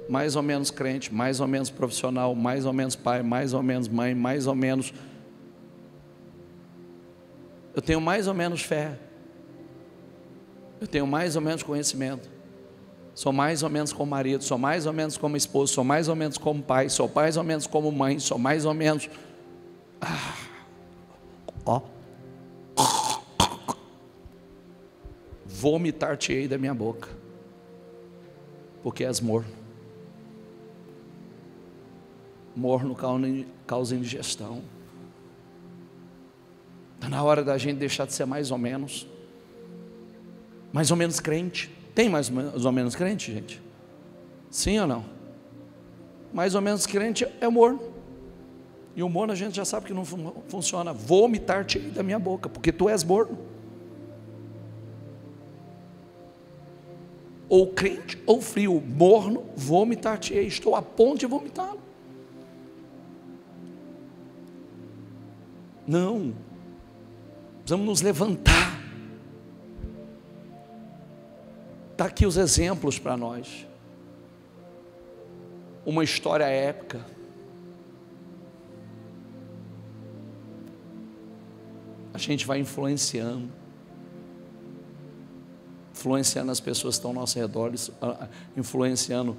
Mais ou menos crente, mais ou menos profissional, mais ou menos pai, mais ou menos mãe, mais ou menos. Eu tenho mais ou menos fé. Eu tenho mais ou menos conhecimento. Sou mais ou menos como marido, sou mais ou menos como esposo, sou mais ou menos como pai, sou mais ou menos como mãe, sou mais ou menos. Vomitar-te-ei da minha boca, porque és morno. Morno causa indigestão. Está na hora da gente deixar de ser mais ou menos crente. Tem mais ou menos crente, gente? Sim ou não? Mais ou menos crente é morno. E o morno a gente já sabe que não funciona. Vomitar-te-ei da minha boca, porque tu és morno. Ou crente ou frio. Morno, vomitar-te-ei. Estou a ponto de vomitá-lo. Não. Precisamos nos levantar. Está aqui os exemplos para nós. Uma história épica. A gente vai influenciando as pessoas que estão ao nosso redor, influenciando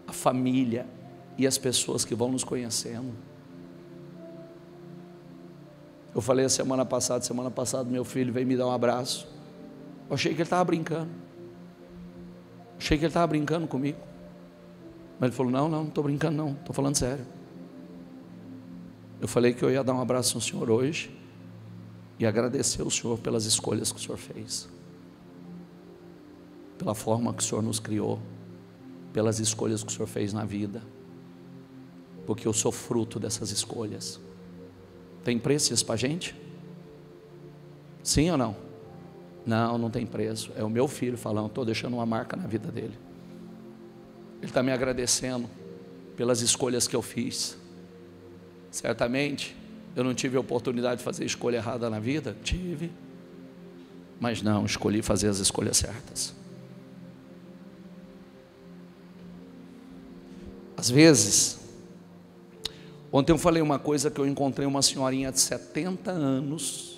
a família e as pessoas que vão nos conhecendo. Eu falei semana passada meu filho veio me dar um abraço. Eu achei que ele estava brincando. Achei que ele estava brincando comigo. Mas ele falou, não estou brincando não, estou falando sério. Eu falei que eu ia dar um abraço no senhor hoje e agradecer ao senhor pelas escolhas que o senhor fez, pela forma que o senhor nos criou, pelas escolhas que o senhor fez na vida, porque eu sou fruto dessas escolhas. Tem preço isso para a gente? Sim ou não? Não tem preço. É o meu filho falando, estou deixando uma marca na vida dele. Ele está me agradecendo pelas escolhas que eu fiz. Certamente eu não tive a oportunidade de fazer escolha errada na vida. Tive. Mas não, escolhi fazer as escolhas certas. Às vezes, ontem eu falei uma coisa que eu encontrei uma senhorinha de 70 anos,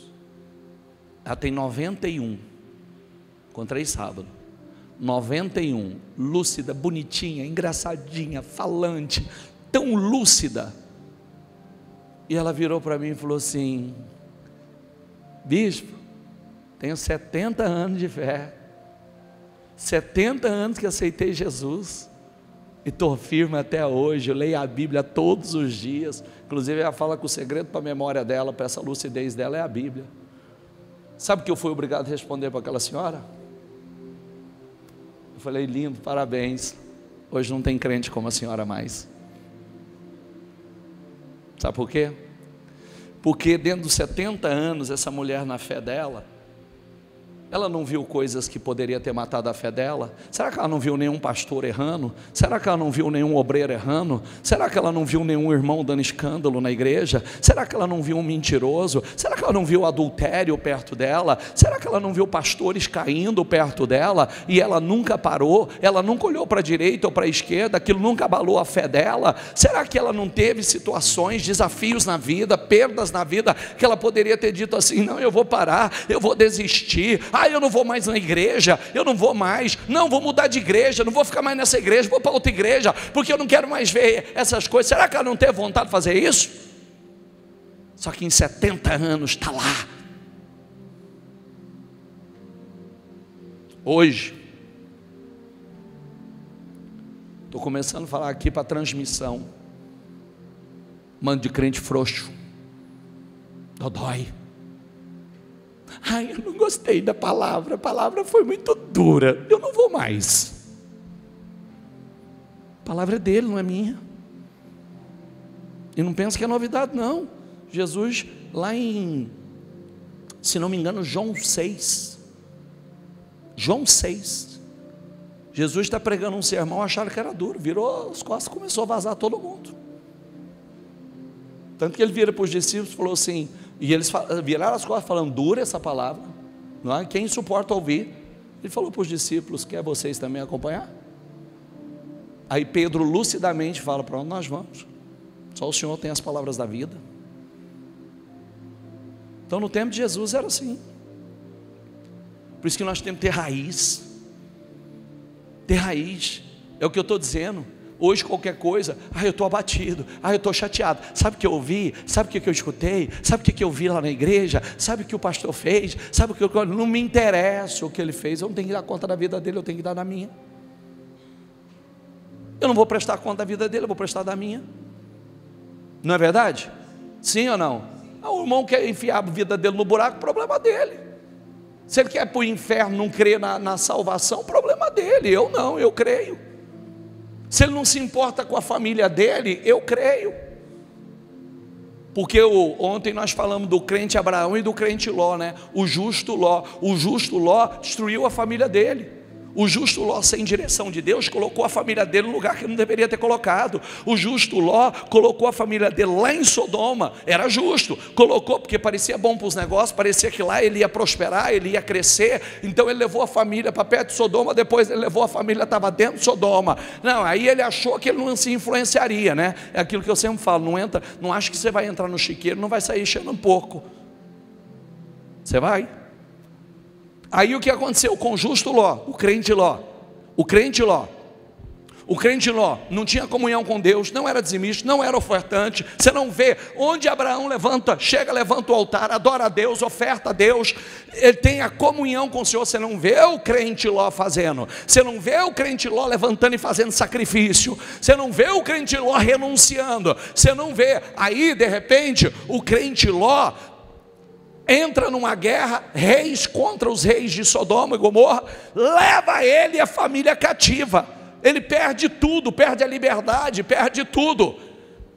ela tem 91, encontrei sábado, 91, lúcida, bonitinha, engraçadinha, falante, tão lúcida, e ela virou para mim e falou assim, bispo, tenho 70 anos de fé, 70 anos que aceitei Jesus, e estou firme até hoje, eu leio a Bíblia todos os dias, inclusive ela fala que o segredo para a memória dela, para essa lucidez dela é a Bíblia. Sabe o que eu fui obrigado a responder para aquela senhora? Eu falei, lindo, parabéns, hoje não tem crente como a senhora mais. Sabe por quê? Porque dentro dos 70 anos, essa mulher na fé dela, ela não viu coisas que poderia ter matado a fé dela? Será que ela não viu nenhum pastor errando? Será que ela não viu nenhum obreiro errando? Será que ela não viu nenhum irmão dando escândalo na igreja? Será que ela não viu um mentiroso? Será que ela não viu adultério perto dela? Será que ela não viu pastores caindo perto dela? E ela nunca parou? Ela nunca olhou para a direita ou para a esquerda? Aquilo nunca abalou a fé dela? Será que ela não teve situações, desafios na vida, perdas na vida, que ela poderia ter dito assim, não, eu vou parar, eu vou desistir, eu não vou mais na igreja, eu não vou mais, não, vou mudar de igreja, não vou ficar mais nessa igreja, vou para outra igreja, porque eu não quero mais ver essas coisas. Será que ela não teve vontade de fazer isso? Só que em 70 anos está lá. Hoje, estou começando a falar aqui para transmissão, mano de crente frouxo, dodói. Eu não gostei da palavra, a palavra foi muito dura, eu não vou mais. A palavra é dele, não é minha. E não pensa que é novidade não. Jesus lá em, se não me engano, João 6, João 6. Jesus está pregando um sermão, acharam que era duro, virou as costas, começou a vazar todo mundo. Tanto que ele vira para os discípulos e falou assim, e eles viraram as costas falando, dura essa palavra, não é? Quem suporta ouvir? Ele falou para os discípulos, quer vocês também acompanhar? Aí Pedro lucidamente fala, para onde nós vamos? Só o Senhor tem as palavras da vida. Então no tempo de Jesus era assim. Por isso que nós temos que ter raiz. Ter raiz, é o que eu estou dizendo. Hoje qualquer coisa, eu estou abatido, eu estou chateado. Sabe o que eu ouvi? Sabe o que eu escutei? Sabe o que eu vi lá na igreja? Sabe o que o pastor fez? Sabe o que eu... Não me interessa o que ele fez. Eu não tenho que dar conta da vida dele, eu tenho que dar da minha. Eu não vou prestar conta da vida dele, eu vou prestar da minha. Não é verdade? Sim ou não? O irmão quer enfiar a vida dele no buraco, problema dele. Se ele quer para o inferno, não crer na salvação, problema dele. Eu não, eu creio. Se ele não se importa com a família dele, eu creio. Porque ontem nós falamos do crente Abraão e do crente Ló, né? O justo Ló destruiu a família dele. O justo Ló, sem direção de Deus, colocou a família dele no lugar que não deveria ter colocado. O justo Ló colocou a família dele lá em Sodoma. Era justo, colocou porque parecia bom para os negócios, parecia que lá ele ia prosperar, ele ia crescer. Então ele levou a família para perto de Sodoma, depois ele levou a família, estava dentro de Sodoma. Não, aí ele achou que ele não se influenciaria, né? É aquilo que eu sempre falo, não acho que você vai entrar no chiqueiro, não vai sair cheirando um pouco. Você vai? Aí o que aconteceu com o justo Ló, o crente Ló não tinha comunhão com Deus, não era dizimista, não era ofertante. Você não vê onde Abraão levanta o altar, adora a Deus, oferta a Deus, ele tem a comunhão com o Senhor. Você não vê o crente Ló fazendo, você não vê o crente Ló levantando e fazendo sacrifício, você não vê o crente Ló renunciando, você não vê. Aí de repente o crente Ló entra numa guerra, reis contra os reis de Sodoma e Gomorra, leva ele e a família cativa, ele perde tudo, perde a liberdade, perde tudo.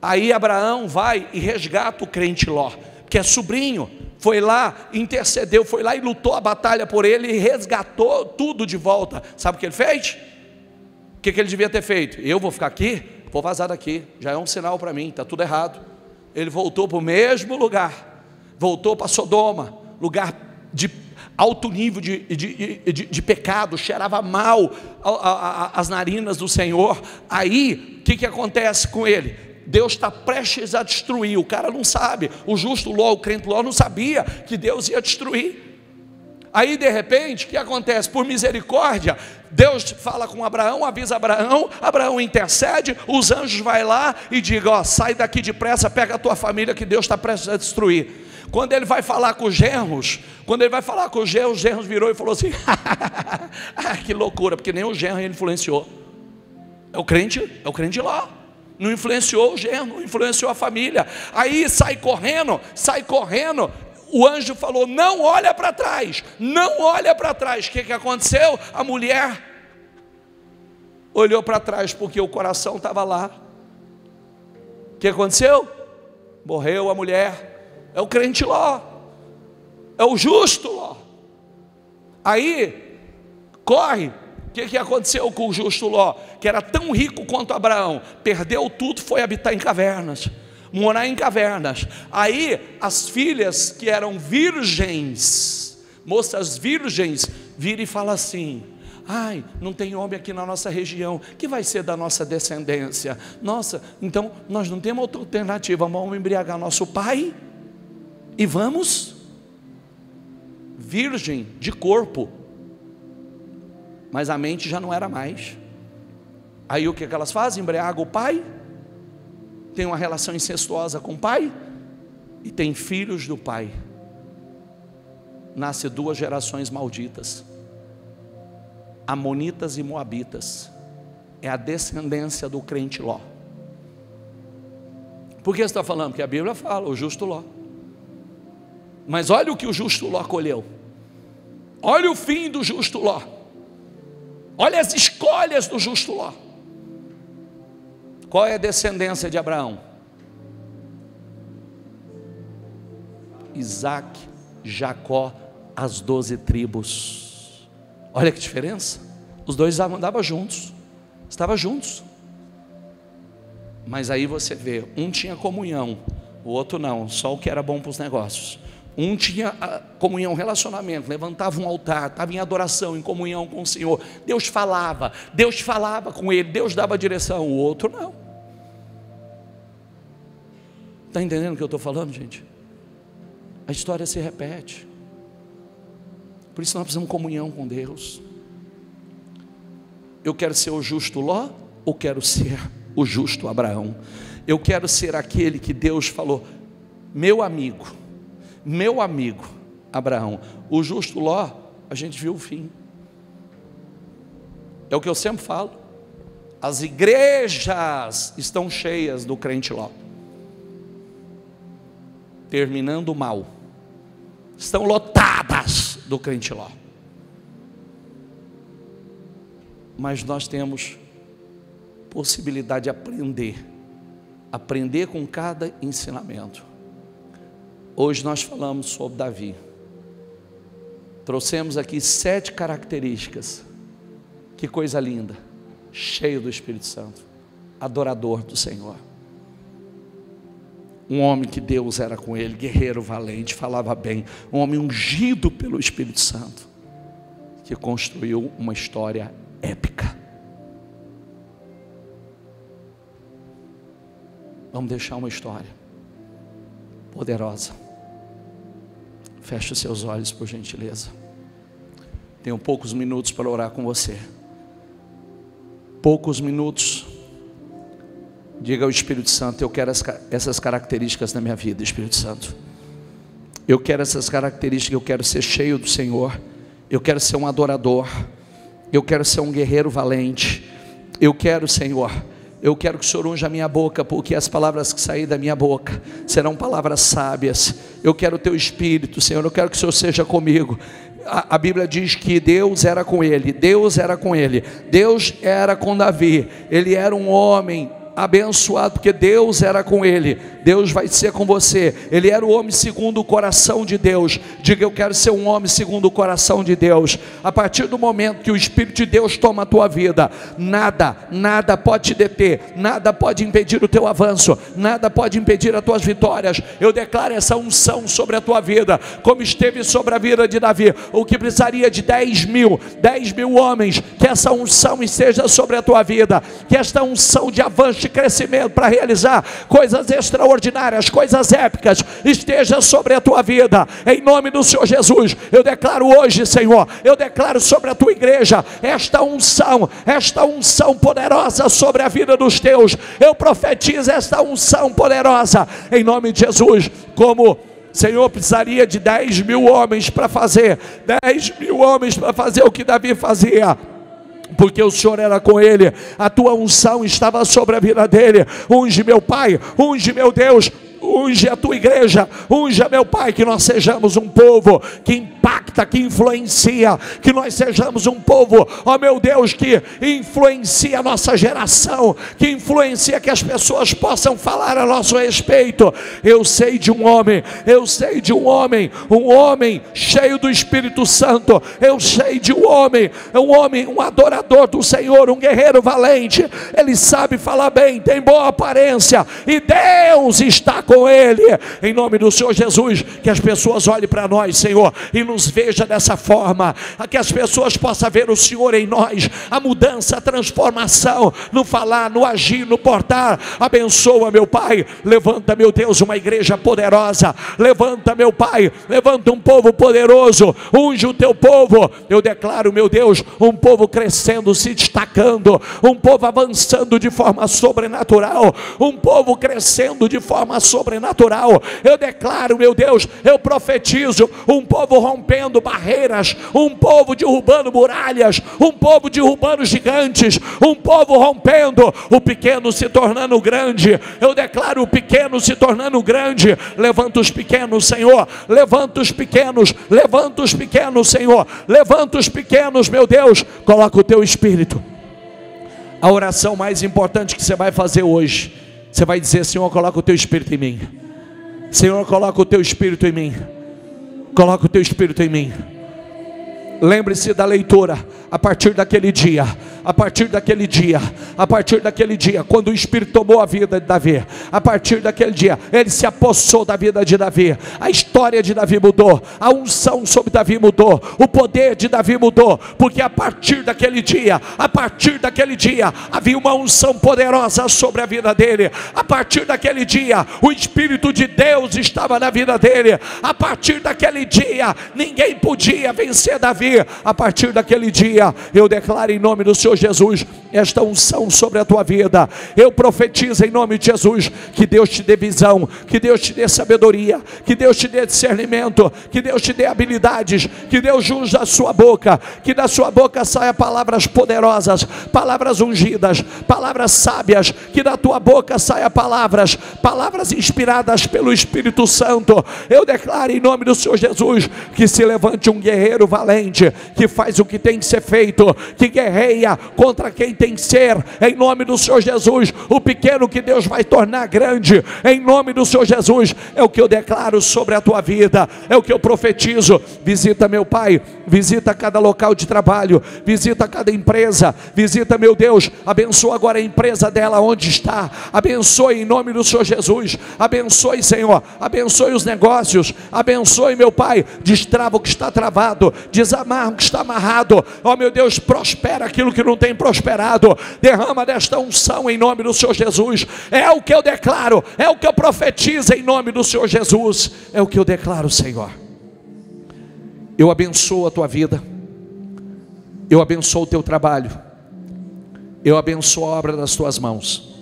Aí Abraão vai e resgata o crente Ló, que é sobrinho, foi lá, intercedeu, foi lá e lutou a batalha por ele e resgatou tudo de volta. Sabe o que ele fez? O que ele devia ter feito? Eu vou ficar aqui, vou vazar daqui, já é um sinal para mim, está tudo errado. Ele voltou para o mesmo lugar, voltou para Sodoma, lugar de alto nível de pecado, cheirava mal as narinas do Senhor. Aí, o que acontece com ele? Deus está prestes a destruir, o cara não sabe, o justo Ló, o crente Ló não sabia que Deus ia destruir. Aí de repente, o que acontece? Por misericórdia, Deus fala com Abraão, avisa Abraão, Abraão intercede, os anjos vai lá e diga, sai daqui depressa, pega a tua família que Deus está prestes a destruir. Quando ele vai falar com os genros, os genros virou e falou assim, que loucura, porque nem o genro ele influenciou. É o crente Ló, não influenciou o genro, não influenciou a família. Aí sai correndo, o anjo falou, não olha para trás, não olha para trás. O que aconteceu? A mulher olhou para trás, porque o coração estava lá. O que aconteceu? Morreu a mulher. É o crente Ló, é o justo Ló. Aí, corre. O que aconteceu com o justo Ló? Que era tão rico quanto Abraão, perdeu tudo, foi habitar em cavernas, morar em cavernas. Aí, as filhas que eram virgens, moças virgens, viram e falam assim, ai, não tem homem aqui na nossa região, que vai ser da nossa descendência? Nossa, então nós não temos outra alternativa, vamos embriagar nosso pai e vamos, virgem de corpo, mas a mente já não era mais. Aí o que elas fazem? Embriagam o pai, tem uma relação incestuosa com o pai, e tem filhos do pai. Nasce 2 gerações malditas, amonitas e moabitas. É a descendência do crente Ló. Por que você está falando? Porque a Bíblia fala, o justo Ló. Mas olha o que o justo Ló colheu, olha o fim do justo Ló, olha as escolhas do justo Ló. Qual é a descendência de Abraão? Isaac, Jacó, as 12 tribos. Olha que diferença. Os dois andavam juntos, estavam juntos. Mas aí você vê, um tinha comunhão, o outro não, só o que era bom para os negócios. Um tinha comunhão, relacionamento, levantava um altar, estava em adoração, em comunhão com o Senhor. Deus falava com ele, Deus dava direção. O outro não. Está entendendo o que eu estou falando, gente? A história se repete. Por isso nós precisamos de comunhão com Deus. Eu quero ser o justo Ló, ou quero ser o justo Abraão? Eu quero ser aquele que Deus falou, meu amigo Abraão. O justo Ló, a gente viu o fim. É o que eu sempre falo. As igrejas estão cheias do crente Ló, terminando mal. Estão lotadas do crente Ló. Mas nós temos possibilidade de aprender com cada ensinamento. Hoje nós falamos sobre Davi. Trouxemos aqui 7 características. Que coisa linda. Cheio do Espírito Santo, adorador do Senhor, um homem que Deus era com ele, guerreiro valente, falava bem, um homem ungido pelo Espírito Santo, que construiu uma história épica. Vamos deixar uma história poderosa. Feche os seus olhos, por gentileza. Tenho poucos minutos para orar com você. Poucos minutos. Diga ao Espírito Santo, eu quero essas características na minha vida, Espírito Santo. Eu quero essas características, eu quero ser cheio do Senhor. Eu quero ser um adorador. Eu quero ser um guerreiro valente. Eu quero, Senhor, eu quero que o Senhor unja a minha boca, porque as palavras que saírem da minha boca serão palavras sábias. Eu quero o teu Espírito, Senhor, eu quero que o Senhor seja comigo. A Bíblia diz que Deus era com ele, Deus era com ele, Deus era com Davi. Ele era um homem abençoado, porque Deus era com ele. Deus vai ser com você. Ele era o homem segundo o coração de Deus. Diga, eu quero ser um homem segundo o coração de Deus. A partir do momento que o Espírito de Deus toma a tua vida, nada pode te deter, nada pode impedir o teu avanço, nada pode impedir as tuas vitórias. Eu declaro essa unção sobre a tua vida, como esteve sobre a vida de Davi. O que precisaria de 10 mil homens, que essa unção esteja sobre a tua vida, que esta unção de avanço, de crescimento, para realizar coisas extraordinárias, coisas épicas, esteja sobre a tua vida, em nome do Senhor Jesus. Eu declaro hoje, Senhor, eu declaro sobre a tua igreja esta unção poderosa sobre a vida dos teus. Eu profetizo esta unção poderosa, em nome de Jesus. Como Senhor, precisaria de 10 mil homens para fazer, 10 mil homens para fazer o que Davi fazia, porque o Senhor era com ele, a tua unção estava sobre a vida dele. Unge meu Pai, unge meu Deus, unge a tua igreja, unge meu Pai, que nós sejamos um povo que impacta, que influencia, que nós sejamos um povo, ó meu Deus, que influencia a nossa geração, que influencia, que as pessoas possam falar a nosso respeito. Eu sei de um homem, um homem cheio do Espírito Santo. Eu sei de um homem, um adorador do Senhor, um guerreiro valente. Ele sabe falar bem, tem boa aparência, e Deus está com ele, em nome do Senhor Jesus. Que as pessoas olhem para nós, Senhor, e nos veja dessa forma, que as pessoas possam ver o Senhor em nós, a mudança, a transformação, no falar, no agir, no portar. Abençoa meu Pai, levanta meu Deus uma igreja poderosa, levanta meu Pai, levanta um povo poderoso, unge o teu povo. Eu declaro, meu Deus, um povo crescendo, se destacando, um povo avançando de forma sobrenatural, um povo crescendo de forma sobrenatural. Eu declaro, meu Deus, eu profetizo um povo rompendo barreiras, um povo derrubando muralhas, um povo derrubando gigantes, um povo rompendo, o pequeno se tornando grande. Eu declaro o pequeno se tornando grande. Levanta os pequenos, Senhor, levanta os pequenos, Senhor, levanta os pequenos, meu Deus. Coloca o teu Espírito. A oração mais importante que você vai fazer hoje, você vai dizer: Senhor, coloca o teu Espírito em mim. Senhor, coloca o teu Espírito em mim. Coloca o teu Espírito em mim. Lembre-se da leitura. A partir daquele dia, quando o Espírito tomou a vida de Davi, a partir daquele dia, ele se apossou da vida de Davi. A história de Davi mudou, a unção sobre Davi mudou, o poder de Davi mudou, porque a partir daquele dia, havia uma unção poderosa sobre a vida dele. A partir daquele dia, o Espírito de Deus estava na vida dele. A partir daquele dia, ninguém podia vencer Davi. A partir daquele dia, eu declaro em nome do Senhor Jesus esta unção sobre a tua vida. Eu profetizo em nome de Jesus que Deus te dê visão, que Deus te dê sabedoria, que Deus te dê discernimento, que Deus te dê habilidades, que Deus unja a sua boca, que da sua boca saia palavras poderosas, palavras ungidas, palavras sábias, que da tua boca saia palavras inspiradas pelo Espírito Santo. Eu declaro em nome do Senhor Jesus que se levante um guerreiro valente, que faz o que tem que ser feito, que guerreia contra quem tem que ser, em nome do Senhor Jesus. O pequeno que Deus vai tornar grande, em nome do Senhor Jesus. É o que eu declaro sobre a tua vida, é o que eu profetizo. Visita, meu Pai, visita cada local de trabalho, visita cada empresa, visita, meu Deus, abençoa agora a empresa dela onde está, abençoe em nome do Senhor Jesus, abençoe, Senhor, abençoe os negócios, abençoe, meu Pai, destrava o que está travado, desamarra o que está amarrado, ó meu Deus, prospera aquilo que não tem prosperado, derrama desta unção em nome do Senhor Jesus. É o que eu declaro, é o que eu profetizo em nome do Senhor Jesus, é o que eu declaro, Senhor. Eu abençoo a tua vida, eu abençoo o teu trabalho, eu abençoo a obra das tuas mãos.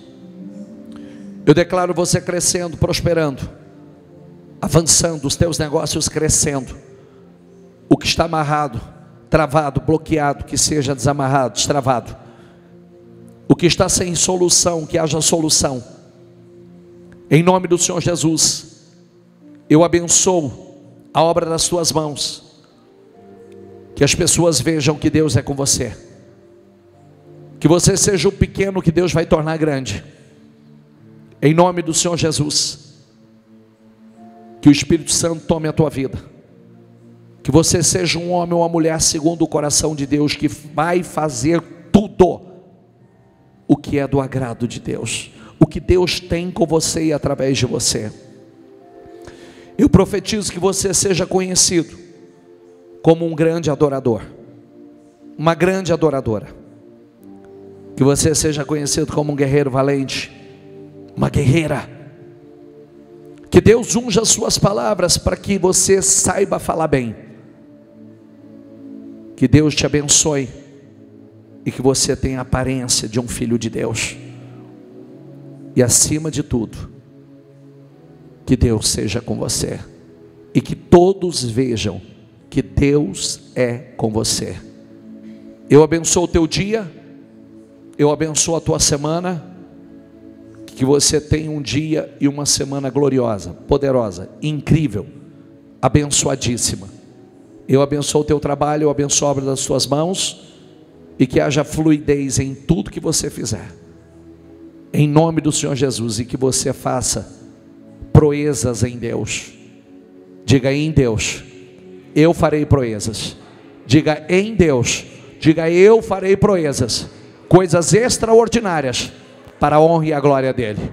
Eu declaro você crescendo, prosperando, avançando, os teus negócios crescendo. O que está amarrado, travado, bloqueado, que seja desamarrado, destravado. O que está sem solução, que haja solução. Em nome do Senhor Jesus, eu abençoo a obra das tuas mãos. Que as pessoas vejam que Deus é com você. Que você seja o pequeno que Deus vai tornar grande. Em nome do Senhor Jesus. Que o Espírito Santo tome a tua vida. Que você seja um homem ou uma mulher segundo o coração de Deus, que vai fazer tudo o que é do agrado de Deus, o que Deus tem com você e através de você. Eu profetizo que você seja conhecido como um grande adorador, uma grande adoradora. Que você seja conhecido como um guerreiro valente, uma guerreira. Que Deus unja as suas palavras para que você saiba falar bem. Que Deus te abençoe e que você tenha a aparência de um filho de Deus. E acima de tudo, que Deus seja com você e que todos vejam que Deus é com você. Eu abençoo o teu dia, eu abençoo a tua semana. Que você tenha um dia e uma semana gloriosa, poderosa, incrível, abençoadíssima. Eu abençoo o teu trabalho, eu abençoo a obra das tuas mãos, e que haja fluidez em tudo que você fizer, em nome do Senhor Jesus, e que você faça proezas em Deus. Diga: em Deus eu farei proezas. Diga: em Deus, diga: eu farei proezas, coisas extraordinárias, para a honra e a glória dele.